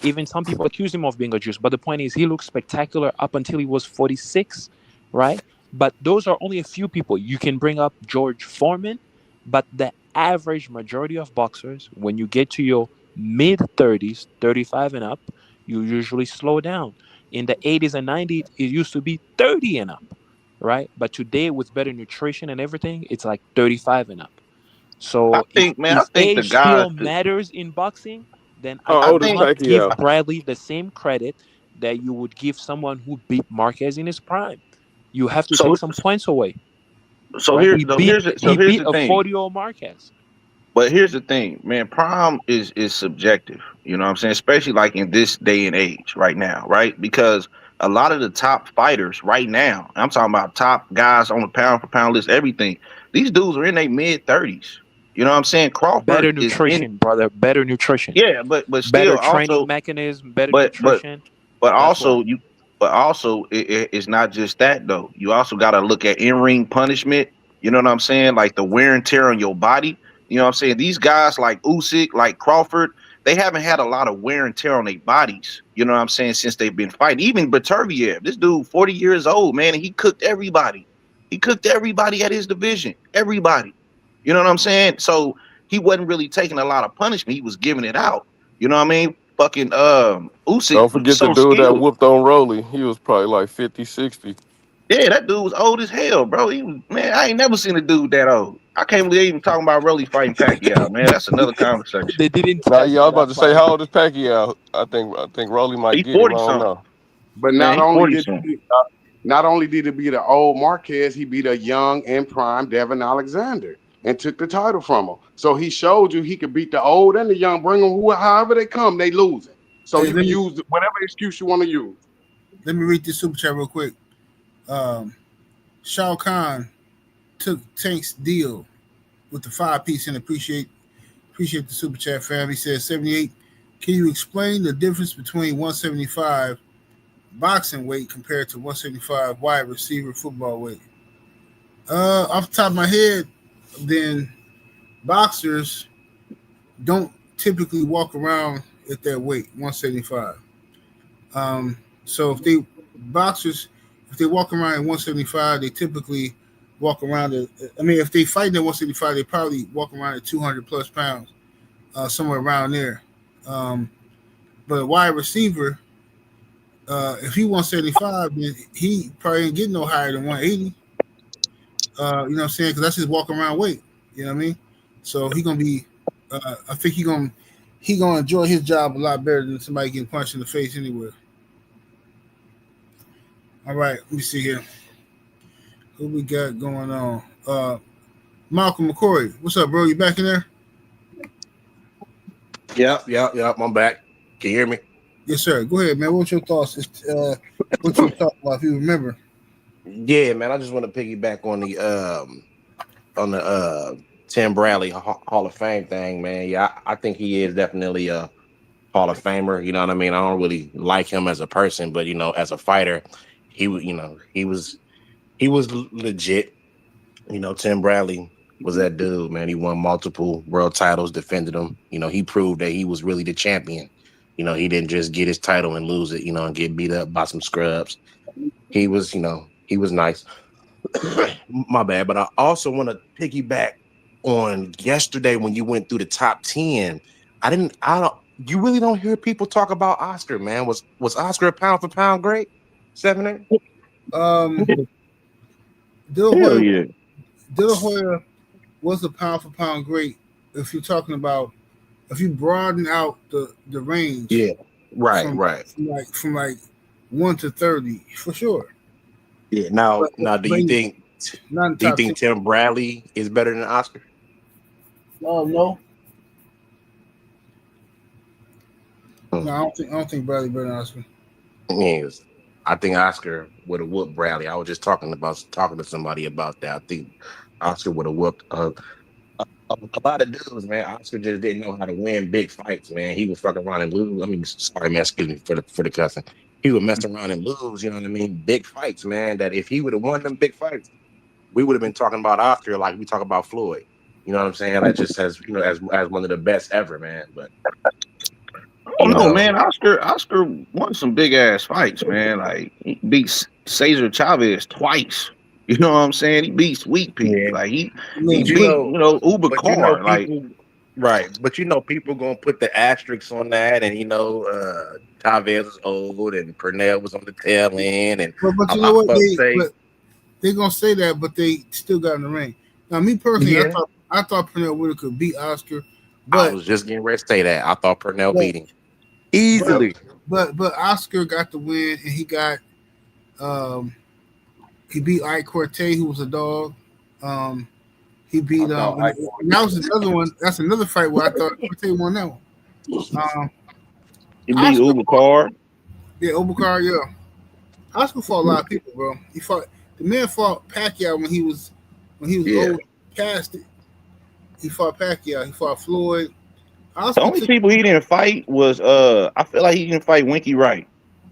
Even some people accuse him of being a juice, but the point is he looked spectacular up until he was 46, right? But those are only a few people. You can bring up George Foreman, but the average majority of boxers, when you get to your mid 30s, 35 and up, you usually slow down. In the 80s and 90s, it used to be 30 and up, right? But today, with better nutrition and everything, it's like 35 and up.
I
So
think, man, I
if
think the
age
guys
still
that
matters in boxing, then I
How
I
old is
think
cannot give
Pacquiao?
Bradley the same credit that you would give someone who beat Marquez in his prime. You have to take
so.
some points away,
So
right?
here,
He
so
beat
here's the, so
he
here's
beat
the
a
thing.
40-year-old Marquez.
But here's the thing, man. Prime is subjective. You know what I'm saying? Especially like in this day and age, right now, right? Because a lot of the top fighters right now, I'm talking about top guys on the pound for pound list, everything. These dudes are in their mid 30s. You know what I'm saying? Crawford
Better
is in,
nutrition, brother. Better nutrition.
yeah, but
Better
still
training
also,
mechanism, better
but but
nutrition.
but
That's why.
also you, but also it's not just that though. You also got to look at in ring punishment. You know what I'm saying? Like the wear and tear on your body. You know what I'm saying? These guys like Usyk, like Crawford, they haven't had a lot of wear and tear on their bodies. You know what I'm saying? Since they've been fighting. Even Baturviev, this dude, 40 years old, man, and he cooked everybody. He cooked everybody at his division. Everybody. You know what I'm saying? So he wasn't really taking a lot of punishment. He was giving it out. You know what I mean? Fucking Usyk
Don't forget the
so
dude that
skilled.
whooped on Rolly. He was probably like 50, 60.
Yeah, that dude was old as hell, bro. He was, man, I ain't never seen a dude that old. I can't believe they even talking about Rolly fighting Pacquiao, man. That's another conversation.
They didn't
Now,
test
yeah, I was
for
about
that
to say,
fight.
how old is Pacquiao? I think Rolly might
He
get him.
40
I don't
something.
know.
But
Man,
not
he
only
40
did
something.
he, not only did he beat an old Marquez, he beat a young and prime Devin Alexander and took the title from him. So he showed you he could beat the old and the young. Bring them however they come, they losing. So
Hey,
you can use whatever excuse you want to use.
let me read this super chat real quick. Um, Shao Kahn took Tank's deal with the 5-piece and appreciate the super chat fam. He says 78. Can you explain the difference between 175 boxing weight compared to 175 wide receiver football weight? Off the top of my head, then boxers don't typically walk around at that weight, 175. So if they boxers, if they walk around at 175, they typically walk around at, I mean, if they fight at 175, they probably walk around at 200 plus pounds, somewhere around there. Um, but a wide receiver, if he 175, then he probably ain't getting no higher than 180. You know what I'm saying? Because that's his walk around weight. You know what I mean? So he gonna be. I think he gonna enjoy his job a lot better than somebody getting punched in the face anywhere. All right, let me see here. Who we got going on? Malcolm McCoy, what's up, bro? You back in there?
Yep. I'm back. Can you hear me?
Yes, sir. Go ahead, man. What's your thoughts? What you talking about? If you remember.
Yeah, man. I just want to piggyback on the Tim Bradley Hall of Fame thing, man. Yeah, I think he is definitely a Hall of Famer. You know what I mean? I don't really like him as a person, but as a fighter, he was legit. Tim Bradley was that dude, man. He won multiple world titles, defended them. He proved that he was really the champion. He didn't just get his title and lose it, and get beat up by some scrubs. He was nice. My bad. But I also want to piggyback on yesterday when you went through the top 10. You really don't hear people talk about Oscar, man. Was Oscar a pound for pound great? 7-8?
Um,
Hell yeah.
De La Hoya was a pound for pound great. If you're talking about, if you broaden out the range,
Yeah. Right.
from like 1 to 30, for sure.
Yeah. Now, do you
But
think
not in
do you
top 10.
think Tim Bradley is better than Oscar?
No,
Hmm.
I don't think Bradley better than Oscar.
Yes. I think Oscar would have whooped Bradley. I was just talking to somebody about that. I think Oscar would have whooped a lot of dudes, man. Oscar just didn't know how to win big fights, man. He was fucking around and lose. I mean, sorry, man, excuse me for the cussing. He would mess around and lose, you know what I mean? Big fights, man. That if he would have won them big fights, we would have been talking about Oscar like we talk about Floyd. You know what I'm saying? That just as as one of the best ever, man. But
Oh no, man! Oscar won some big ass fights, man. Like he beat Cesar Chavez twice. You know what I'm saying? He beat Sweet Pea.
yeah,
Like he
but
beat Uber
but
Car. Like
people, right? But people gonna put the asterisks on that, and Chavez was old, and Purnell was on the tail end, and
But
a
you know
lot of
what?
folks say,
They're gonna say that, but they still got in the ring. Now, me personally,
yeah.
I thought Pernell Whitaker could beat Oscar,
I
but
was just getting ready to say that. I thought Purnell
but
beat him easily.
but Oscar got the win, and um he beat Ike Corte, who was a dog. He beat and that was another one. That's another fight where I thought Corte won that one.
he beat
Oscar
Uber
fought,
Car.
yeah, Obakar, yeah. Oscar fought a lot of people, bro. The man fought Pacquiao when he was
Yeah.
old, past it. He fought Pacquiao. He fought Floyd.
The
Oscar
only
took
people he didn't fight was I feel like he didn't fight Winky Wright.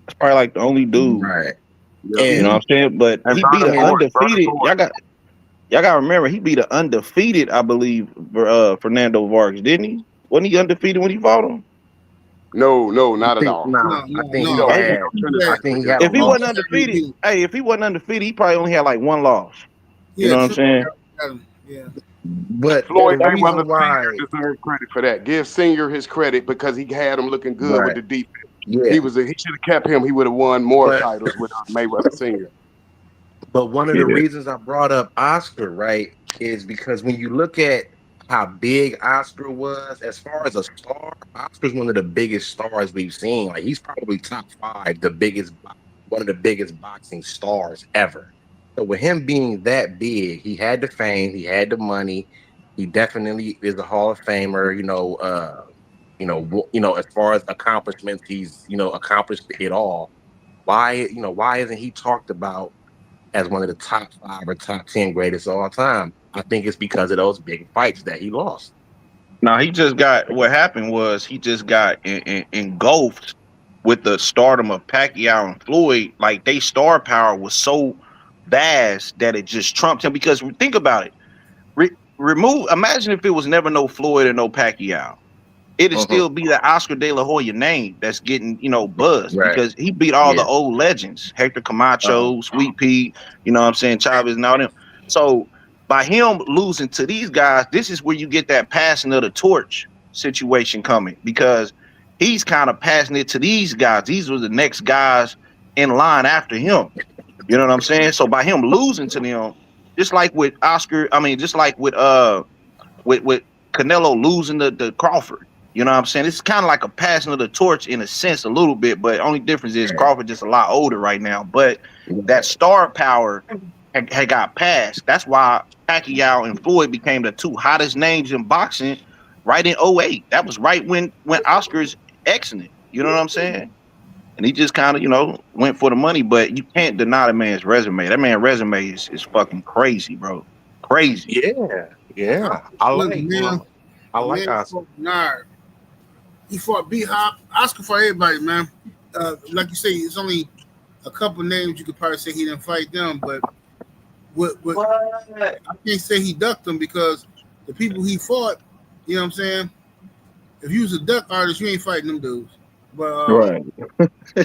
That's probably like the only dude.
Right.
You know what I'm saying? But
And
he beat
Vernon
an
Forrest,
undefeated. Y'all got to remember he beat an undefeated, I believe, Fernando Vargas, didn't he? Wasn't he undefeated when he fought him?
No, not at all.
no,
I think
no.
he had. I think he had a
If he
loss.
wasn't undefeated, if he wasn't undefeated, he probably only had like one loss. You
Yeah,
know what I'm saying?
Yeah.
But
Floyd
the reason
Mayweather
why,
Senior deserves credit for that. Give Senior his credit because he had him looking good with
right?
the defense.
Yeah.
He should have kept him. He would have won more
But
titles with Mayweather Senior.
one of
Yeah.
the reasons I brought up Oscar, right, is because when you look at how big Oscar was, as far as a star, Oscar's one of the biggest stars we've seen. Like he's probably top 5, one of the biggest boxing stars ever. So with him being that big, he had the fame, he had the money. He definitely is a Hall of Famer. As far as accomplishments, he's accomplished it all. Why isn't he talked about as one of the top 5 or top 10 greatest of all time? I think it's because of those big fights that he lost.
Now what happened was he just got engulfed with the stardom of Pacquiao and Floyd. Like they star power was so vast that it just trumped him. Because think about it, imagine if it was never no Floyd or no Pacquiao. It'd still be the Oscar De La Hoya name that's getting, buzzed
Right.
because he beat all the old legends, Hector Camacho, Sweet Pea, you know what I'm saying, Chavez and all them. So by him losing to these guys, this is where you get that passing of the torch situation coming, because he's kind of passing it to these guys. These were the next guys in line after him. You know what I'm saying? So by him losing to them, just like with Oscar, just like with Canelo losing to Crawford. You know what I'm saying? It's kind of like a passing of the torch in a sense, a little bit, but only difference is Crawford just a lot older right now. But that star power had got passed. That's why Pacquiao and Floyd became the 2 hottest names in boxing right in 2008. That was right when Oscar's exiting. You know what I'm saying? And he just kind of, went for the money, but you can't deny the man's resume. That man's resume is fucking crazy, bro. Crazy.
Yeah. I like Oscar.
He fought B-Hop. Oscar fought everybody, man. Like you say, it's only a couple names you could probably say he didn't fight them, but I can't say he ducked them because the people he fought, you know what I'm saying? If you was a duck artist, you ain't fighting them dudes. But
right.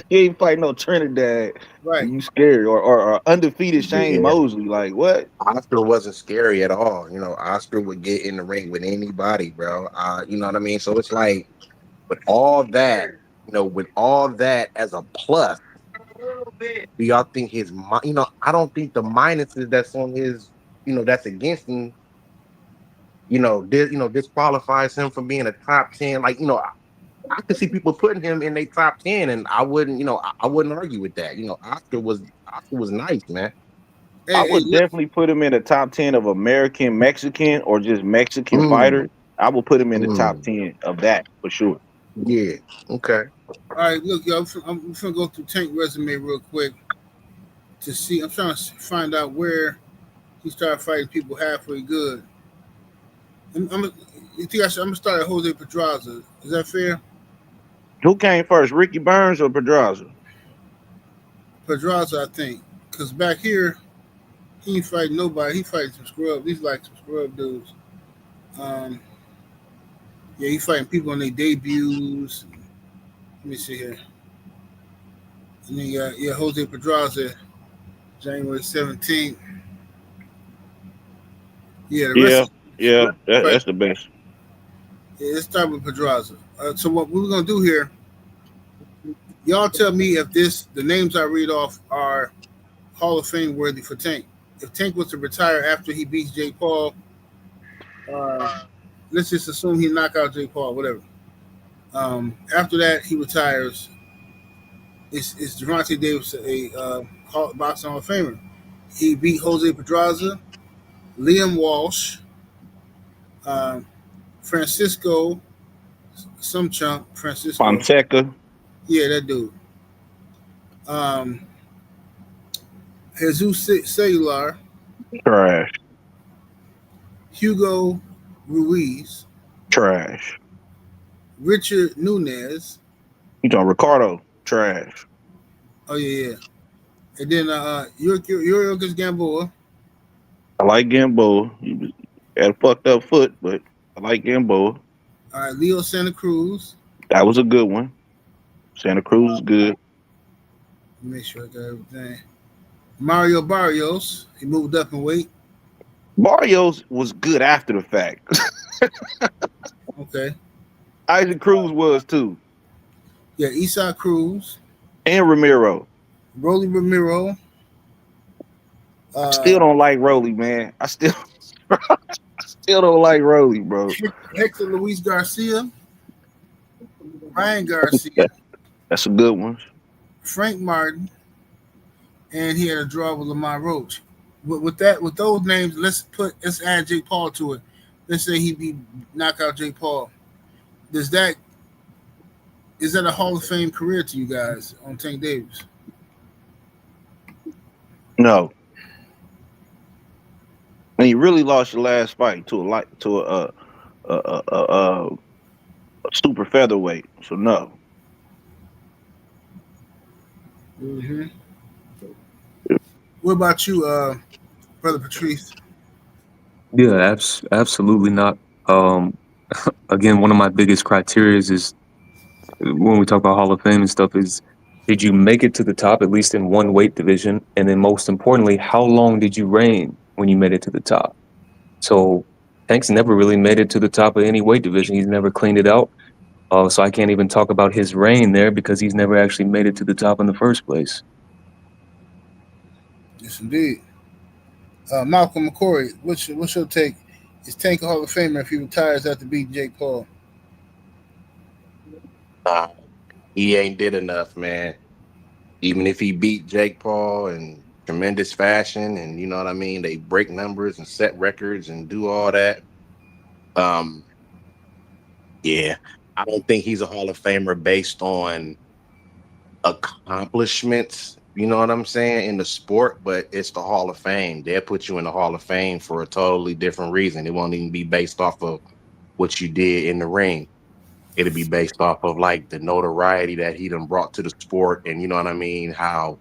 He ain't fighting no Trinidad.
Right.
You scared or undefeated Shane Mosley. Like what?
Oscar wasn't scary at all. Oscar would get in the ring with anybody, bro. You know what I mean? So it's like with all that as a plus, do y'all think I don't think the minuses that's on his, that's against him, disqualifies him from being a top 10. Like, I could see people putting him in their top 10, and I wouldn't argue with that. Oscar was nice, man.
I would definitely put him in the top 10 of American Mexican or just Mexican fighters. I will put him in the top 10 of that for sure.
Yeah. Okay.
All right, look, y'all. I'm gonna go through Tank resume real quick to see. I'm trying to find out where he started fighting people halfway good. You think I'm gonna start at Jose Pedraza? Is that fair?
Who came first, Ricky Burns or Pedraza?
Pedraza, I think, because back here he ain't fighting nobody. He fighting some scrub. These like some scrub dudes. Um, yeah, he fighting people on their debuts. Let me see here. And then Jose Pedraza, January 17th. Yeah, the rest.
Yeah,
Right.
that's the best.
Yeah, let's start with Pedraza. So what we're gonna do here? Y'all tell me if the names I read off are Hall of Fame worthy for Tank. If Tank was to retire after he beats Jake Paul, let's just assume he knock out Jake Paul, whatever. After that, he retires. Is Gervonta Davis a boxing Hall of Famer? He beat Jose Pedraza, Liam Walsh, Francisco, some chunk, Francisco.
Fonseca.
Yeah, that dude. Jesus Cellular,
Trash.
Hugo Ruiz,
Trash.
Richard Nunez.
You talking Ricardo? Trash.
Oh yeah. And then Yuriorkis Gamboa.
I like Gamboa. He had a fucked up foot, but I like Gamboa.
All right, Leo Santa Cruz.
That was a good one. Santa Cruz is good.
Make sure I got everything. Mario Barrios. He moved up in weight.
Barrios was good after the fact.
Okay.
Isaac Cruz was too.
Yeah, Isaac Cruz.
And Ramiro.
Rolly Ramiro.
Still don't like Rolly, man. I still don't like Rolly, bro.
Hector Luis Garcia. Ryan Garcia.
That's a good one.
Frank Martin. And he had a draw with Lamar Roach. With those names, let's add Jake Paul to it. Let's say he knock out Jake Paul. Is that a Hall of Fame career to you guys on Tank Davis?
No. And you really lost your last fight to a super featherweight. So no.
Mm-hmm. What about you, Brother Patrice?
Yeah, absolutely not. Again, one of my biggest criteria is when we talk about Hall of Fame and stuff is, did you make it to the top, at least in one weight division? And then most importantly, how long did you reign when you made it to the top? So Tank's never really made it to the top of any weight division. He's never cleaned it out. So I can't even talk about his reign there because he's never actually made it to the top in the first place.
Yes, indeed. Malcolm McCory, what's your take? Is Tank a Hall of Famer if he retires after beating Jake Paul?
He ain't did enough, man. Even if he beat Jake Paul in tremendous fashion, and you know what I mean, they break numbers and set records and do all that. Yeah, I don't think he's a Hall of Famer based on accomplishments. You know what I'm saying, in the sport, but it's the Hall of Fame. They'll put you in the Hall of Fame for a totally different reason. It won't even be based off of what you did in the ring. It'll be based off of like the notoriety that he done brought to the sport, and you know what I mean, how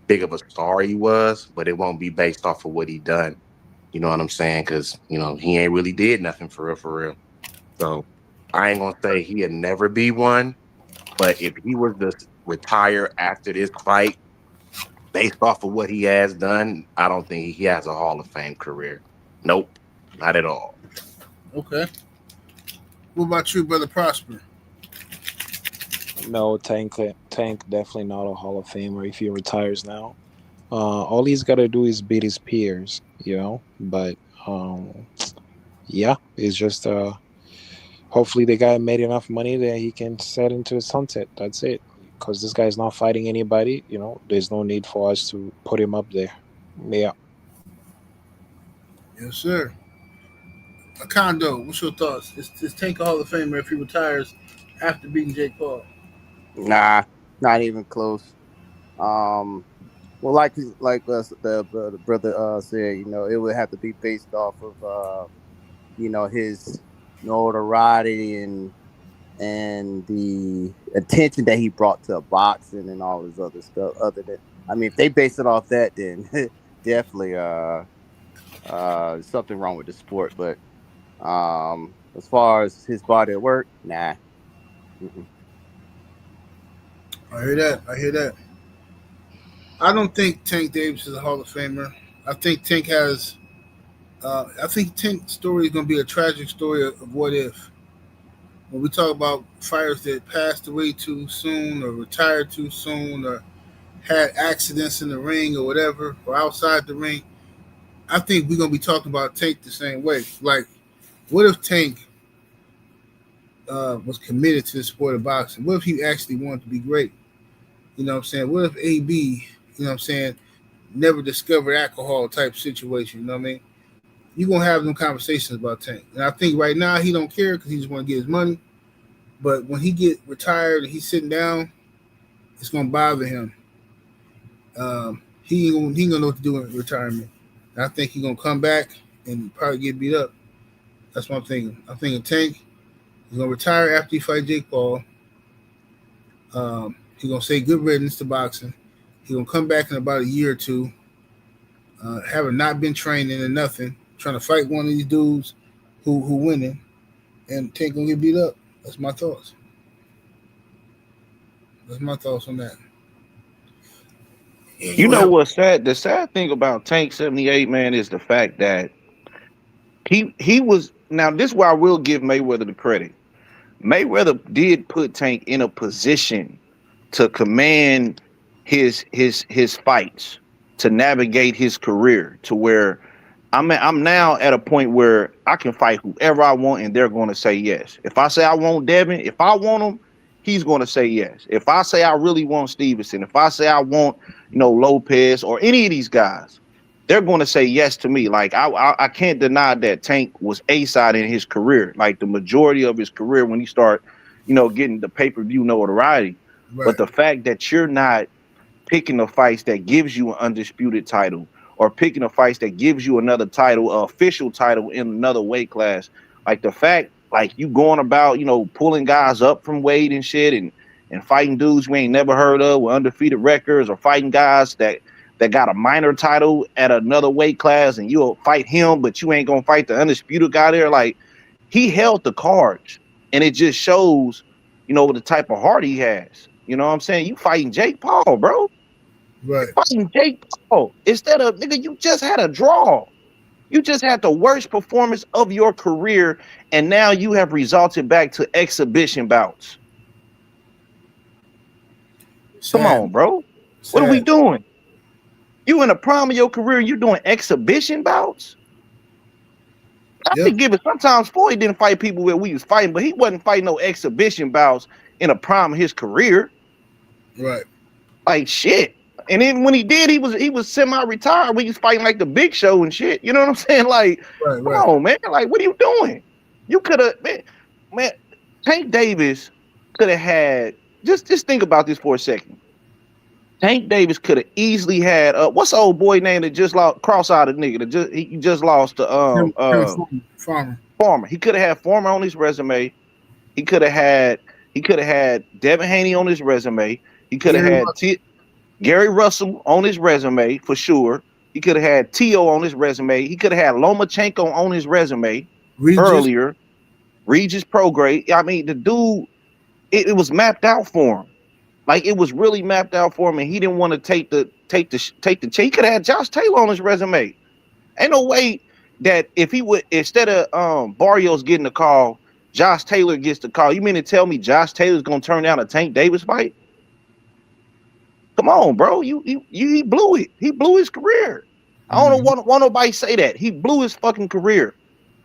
big of a star he was, but it won't be based off of what he done. You know what I'm saying? Because, you know, he ain't really did nothing for real. So I ain't gonna say he'll never be one, but if he was to retire after this fight, based off of what he has done, I don't think he has a Hall of Fame career. Nope, not at all.
Okay. What about you, Brother Prosper?
No, Tank definitely not a Hall of Famer if he retires now. All he's got to do is beat his peers, you know. But yeah, it's just hopefully the guy made enough money that he can set into a sunset. That's it. Because this guy's not fighting anybody, you know. There's no need for us to put him up there. Yeah.
Yes, sir. Kondo, what's your thoughts? Is Tank a Hall of Famer if he retires after beating Jake Paul?
Nah, not even close. Um, well, the brother said, it would have to be based off of his notoriety and the attention that he brought to boxing and all this other stuff. Other than, I mean, if they base it off that, then definitely something wrong with the sport. But as far as his body of work, nah. Mm-mm.
I hear that. I hear that. I don't think Tank Davis is a Hall of Famer. I think Tank has. I think Tank's story is going to be a tragic story of what if. When we talk about fighters that passed away too soon or retired too soon or had accidents in the ring or whatever or outside the ring, I think we're going to be talking about Tank the same way. Like, what if Tank was committed to the sport of boxing? What if he actually wanted to be great? You know what I'm saying? What if AB, you know what I'm saying, never discovered alcohol type situation? You know what I mean? You're going to have them conversations about Tank. And I think right now he don't care because he just want to get his money. But when he get retired and he's sitting down, it's going to bother him. He ain't gonna know what to do in retirement. And I think he's going to come back and probably get beat up. That's what I'm thinking. I'm thinking Tank is going to retire after he fight Jake Paul. He's going to say good riddance to boxing. He's going to come back in about a year or two, having not been training or nothing, trying to fight one of these dudes who winning, and Tank going to get beat up. That's my thoughts. That's my thoughts on that.
You know what's sad? The sad thing about Tank 78, man, is the fact that he was. Now, this is where I will give Mayweather the credit. Mayweather did put Tank in a position to command his fights, to navigate his career to where I'm now at a point where I can fight whoever I want and they're going to say yes. If I say I want Devin, if I want him, he's going to say yes. If I say I really want Stevenson, if I say I want, Lopez or any of these guys, they're going to say yes to me. Like I can't deny that Tank was A-side in his career, like the majority of his career when he started, getting the pay-per-view notoriety. Right. But the fact that you're not picking the fights that gives you an undisputed title or picking a fights that gives you another title, official title in another weight class, like the fact, like you going about, pulling guys up from weight and shit and fighting dudes we ain't never heard of with undefeated records or fighting guys that got a minor title at another weight class and you'll fight him, but you ain't going to fight the undisputed guy there. Like he held the cards and it just shows, the type of heart he has. You know what I'm saying? You fighting Jake Paul, bro.
Right.
You're fighting Jake Paul. Instead of, nigga, you just had a draw. You just had the worst performance of your career, and now you have resulted back to exhibition bouts. Come on, bro. What are we doing? You in the prime of your career, you're doing exhibition bouts? I can give it. Sometimes Floyd didn't fight people where we was fighting, but he wasn't fighting no exhibition bouts in the prime of his career.
Right.
Like shit. And then when he did, he was semi-retired. We was fighting like the Big Show and shit. You know what I'm saying? Like, come on, man. Like, what are you doing? You could have, man. Tank Davis could have had. Just think about this for a second. Tank Davis could have easily had. What's the old boy name that just lost? Cross-eyed nigga. He just lost to Farmer. He could have had Farmer on his resume. He could have had Devin Haney on his resume. He could have had Gary Russell on his resume for sure. He could have had T.O. on his resume. He could have had Lomachenko on his resume earlier. Regis Prograde. I mean, the dude, it was mapped out for him. Like it was really mapped out for him, and he didn't want to take the chance. He could have had Josh Taylor on his resume. Ain't no way that if he would, instead of Barrios getting the call, Josh Taylor gets the call. You mean to tell me Josh Taylor's gonna turn down a Tank Davis fight? Come on, bro. He blew it. He blew his career. I don't want nobody say that. He blew his fucking career.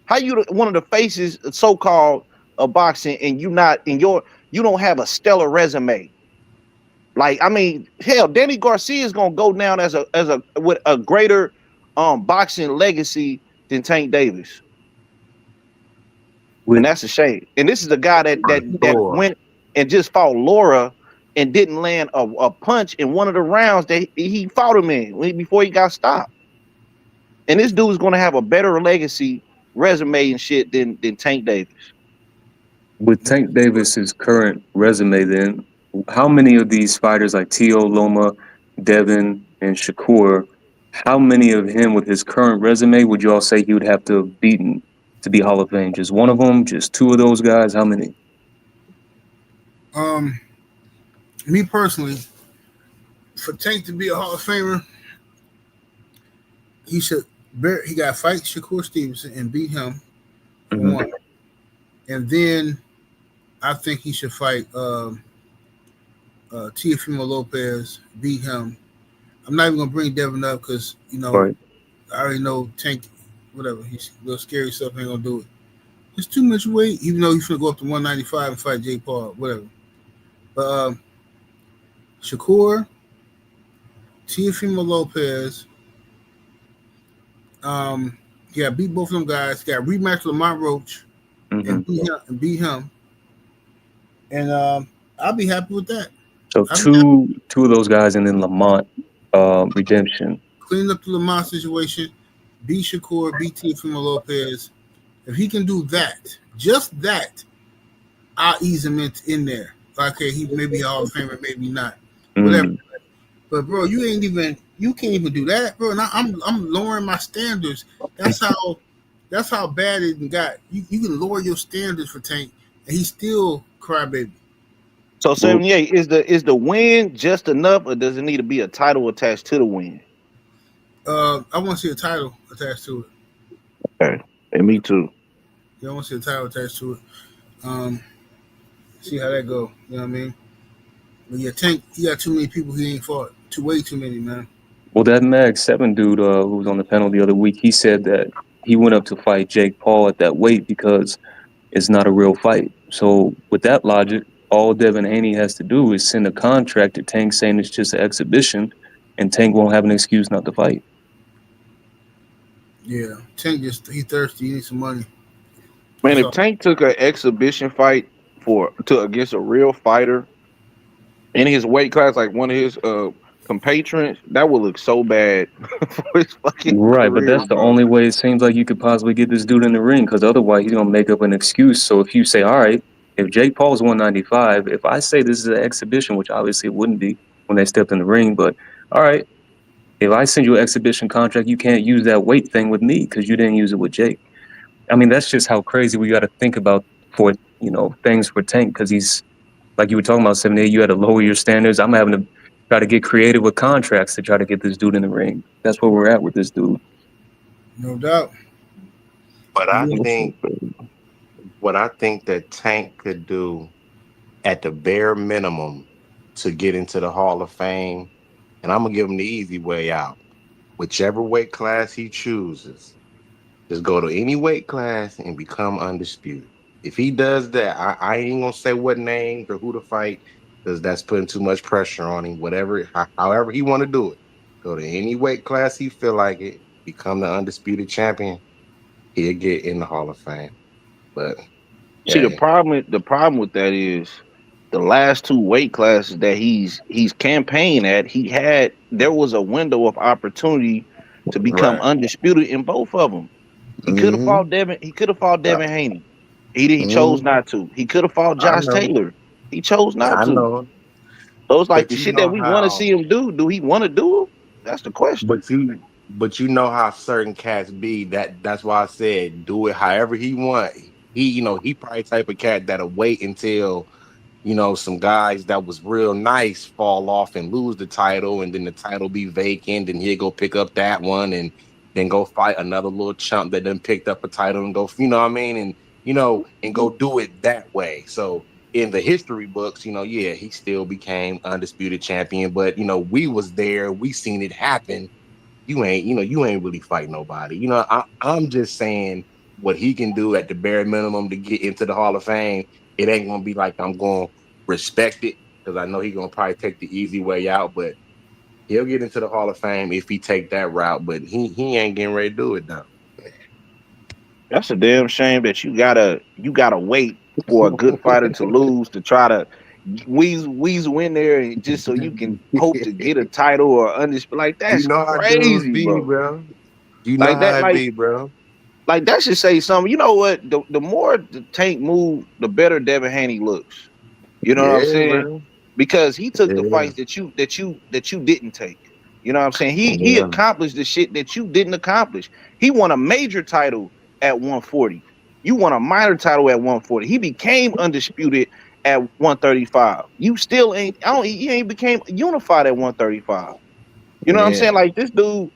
How you one of the faces so-called of boxing and you don't have a stellar resume? Like, I mean, hell, Danny Garcia is gonna go down as a with a greater boxing legacy than Tank Davis. And that's a shame. And this is a guy that went and just fought Laura and didn't land a punch in one of the rounds that he fought him in before he got stopped. And this dude's going to have a better legacy resume and shit than Tank Davis.
With Tank Davis's current resume, then, how many of these fighters like Tio Loma, Devin, and Shakur, how many of him with his current resume would you all say he would have to have beaten to be Hall of Fame? Just one of them? Just two of those guys? How many?
Me personally, for Tank to be a Hall of Famer, he got to fight Shakur Stevenson and beat him for one. And then I think he should fight Teofimo Lopez, beat him. I'm not even gonna bring Devin up because I already know Tank, whatever, he's a little scary stuff, ain't gonna do it. It's too much weight, even though he's gonna go up to 195 and fight Jake Paul, whatever. But Shakur, Teofimo Lopez, beat both of them guys. Got rematch Lamont Roach and beat him. And I'll be happy with that.
So two of those guys, and then Lamont redemption. Clean
up the Lamont situation, beat Shakur, beat Teofimo Lopez. If he can do that, just that, I'll ease him in there. Okay, he may be Hall of Famer, maybe not. Whatever. But bro, you can't even do that, bro. And I'm lowering my standards. That's how bad it got. You can lower your standards for Tank, and he's still crybaby.
So 78 is the win just enough, or does it need to be a title attached to the win?
I want to see a title attached to it.
Okay, and me too.
Yeah, I want to see a title attached to it. See how that go. You know what I mean? But yeah, Tank, he got too many people he ain't fought. Way too many, man.
Well, that Mag 7 dude who was on the panel the other week, he said that he went up to fight Jake Paul at that weight because it's not a real fight. So with that logic, all Devin Haney has to do is send a contract to Tank saying it's just an exhibition, and Tank won't have an excuse not to fight.
Yeah, Tank he's thirsty. He needs some money.
Man, if Tank took an exhibition fight against a real fighter in his weight class, like one of his compatriots, that would look so bad for his fucking
right,
career,
but that's the only way it seems like you could possibly get this dude in the ring, because otherwise he's gonna make up an excuse. So if you say, all right, if Jake Paul is 195, if I say this is an exhibition, which obviously it wouldn't be when they stepped in the ring, but all right, if I send you an exhibition contract, you can't use that weight thing with me because you didn't use it with Jake. I mean, that's just how crazy we got to think about for things for Tank, because he's, like you were talking about, 78, you had to lower your standards. I'm having to try to get creative with contracts to try to get this dude in the ring. That's where we're at with this dude.
No doubt.
But I think what I think that Tank could do at the bare minimum to get into the Hall of Fame, and I'm going to give him the easy way out. Whichever weight class he chooses, just go to any weight class and become undisputed. If he does that, I ain't going to say what names or who to fight, because that's putting too much pressure on him. However he want to do it. Go to any weight class he feel like it, become the undisputed champion, he'll get in the Hall of Fame. But
see, the problem with that is the last two weight classes that he's campaigned at, there was a window of opportunity to become undisputed in both of them. He could have fought Devin. He could have fought Devin Haney. He chose not to. He could have fought Josh Taylor. He chose not to.
know.
So it's like the shit that we want to see him do. Do he want to do it? That's the question.
But you know how certain cats be. That's why I said do it however he want. He probably type of cat that'll wait until some guys that was real nice fall off and lose the title, and then the title be vacant, and he'll go pick up that one and then go fight another little chump that done picked up a title and go, you know what I mean? And, and go do it that way. So in the history books, he still became undisputed champion, but, we was there, we seen it happen. You ain't really fight nobody. I'm just saying what he can do at the bare minimum to get into the Hall of Fame. It ain't going to be like I'm going to respect it, because I know he's going to probably take the easy way out, but he'll get into the Hall of Fame if he take that route, but he ain't getting ready to do it though.
That's a damn shame that you gotta wait for a good fighter to lose to try to weasel in there and just so you can hope to get a title or like that's
you know how dudes
crazy,
be,
bro.
You know
Like
how
that,
it be, bro.
like that should say something. You know what? The more the Tank move, the better Devin Haney looks. You know what I'm
Yeah,
saying?
bro.
Because he took the
Yeah.
fights that you didn't take. You know what I'm saying? He
Yeah.
accomplished the shit that you didn't accomplish. He won a major title at 140. You won a minor title at 140. He became undisputed at 135. You still ain't. He ain't became unified at 135. You know what I'm
Yeah.
saying? Like this dude,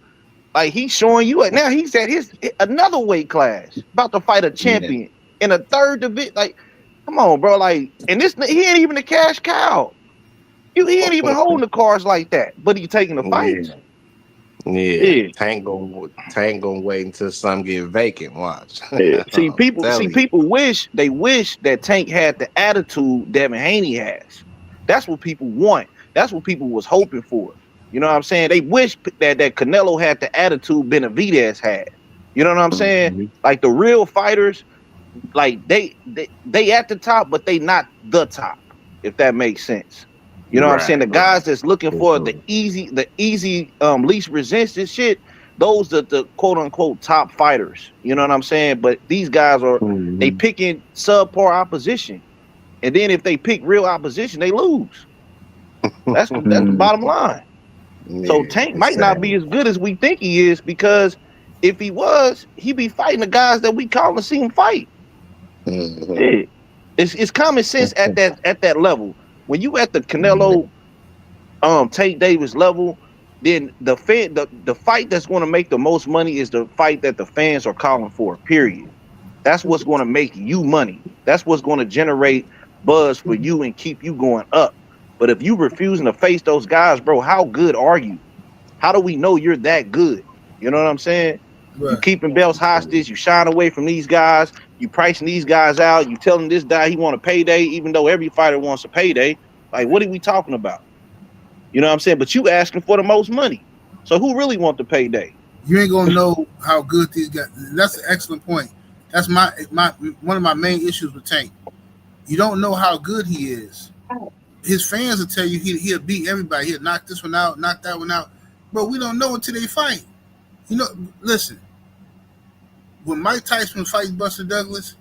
like he's showing you it now. He's at his another weight class, about to fight a
Yeah.
champion in a third division. Like, come on, bro. Like, and this he ain't even a cash cow. He ain't even holding the cards like that, but he taking the fights.
Yeah.
Yeah.
Tank gonna wait until some get vacant. Watch.
Yeah. See,
I'm telling you.
people wish that Tank had the attitude Devin Haney has. That's what people want. That's what people was hoping for. You know what I'm saying? They wish that Canelo had the attitude Benavidez had. You know what I'm saying?
Mm-hmm.
Like the real fighters, like they at the top, but they not the top, if that makes sense. You know what I'm saying?
Right.
The guys that's looking for the
Right.
easy least resistance shit, those are the quote unquote top fighters. You know what I'm saying? But these guys are they
Mm-hmm.
picking subpar opposition. And then if they pick real opposition, they lose. That's the bottom line. So
Yeah,
Tank
it's
might not
sad.
be as good as we think he is, because if he was, he'd be fighting the guys that we call and see him fight.
Mm-hmm.
Yeah. It's common sense at that level. When you at the Canelo Tank Davis level, then the fight that's going to make the most money is the fight that the fans are calling for. Period. That's what's going to make you money. That's what's going to generate buzz for you and keep you going up. But if you refusing to face those guys, bro, how good are you? How do we know you're that good? You know what I'm saying? You
Right.
keeping belts hostage. You shying away from these guys. You pricing these guys out. You telling this guy he want a payday, even though every fighter wants a payday. Like, what are we talking about? You know what I'm saying? But you asking for the most money. So who really want the payday?
You ain't gonna know how good these guys. That's an excellent point. That's my one of my main issues with Tank. You don't know how good he is. His fans will tell you he'll beat everybody. He'll knock this one out, knock that one out. But we don't know until they fight. You know, listen. When Mike Tyson was fighting Buster Douglas,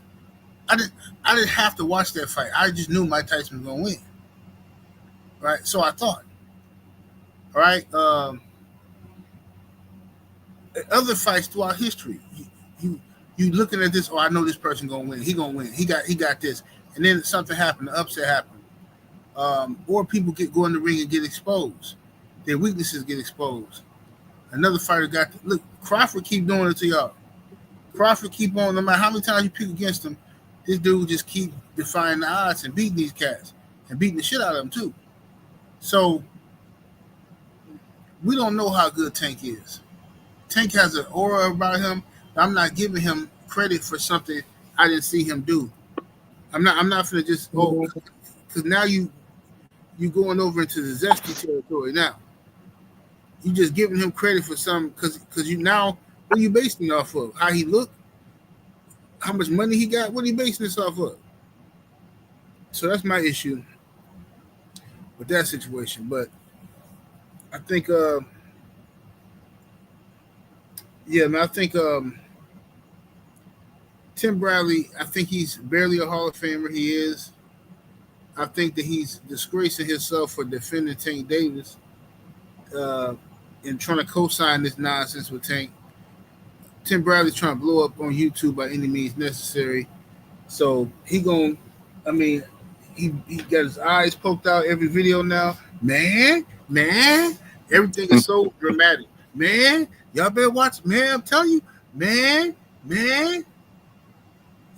I didn't have to watch that fight. I just knew Mike Tyson was gonna win. Right? So I thought. All right. Other fights throughout history, you looking at this. Oh, I know this person gonna win. He gonna win. He got this. And then something happened. An upset happened. Or people go in the ring and get exposed. Their weaknesses get exposed. Another fighter got look. Crawford keep doing it to y'all. Crawford keep on. No matter how many times you pick against him, this dude just keep defying the odds and beating these cats and beating the shit out of them too. So we don't know how good Tank is. Tank has an aura about him. I'm not giving him credit for something I didn't see him do. I'm not gonna just because now you going over into the zesty territory now. You just giving him credit for something because you now what are you basing it off of? How he looked? How much money he got? What are you basing this off of? So that's my issue with that situation. But I think yeah, man, I think Tim Bradley, I think he's barely a Hall of Famer. He is. I think that he's disgracing himself for defending Tank Davis and trying to co-sign this nonsense with Tank. Tim Bradley's trying to blow up on YouTube by any means necessary. So he got his eyes poked out every video now. Man, everything is so dramatic. Man, y'all better watch. Man, I'm telling you, man.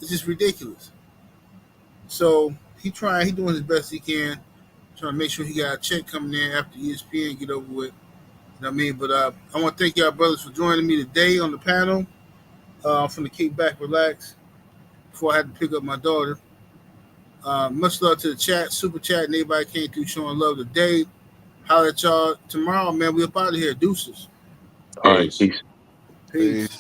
It's just ridiculous. So he doing his best he can, trying to make sure he got a check coming in after ESPN get over with. You know what I mean? But I want to thank y'all brothers for joining me today on the panel. I'm from the kick back, relax, before I had to pick up my daughter. Much love to the chat, super chat, and everybody came through showing love today. Holler at y'all tomorrow, man. We up out of here. Deuces.
All right,
Peace.
peace.
Peace.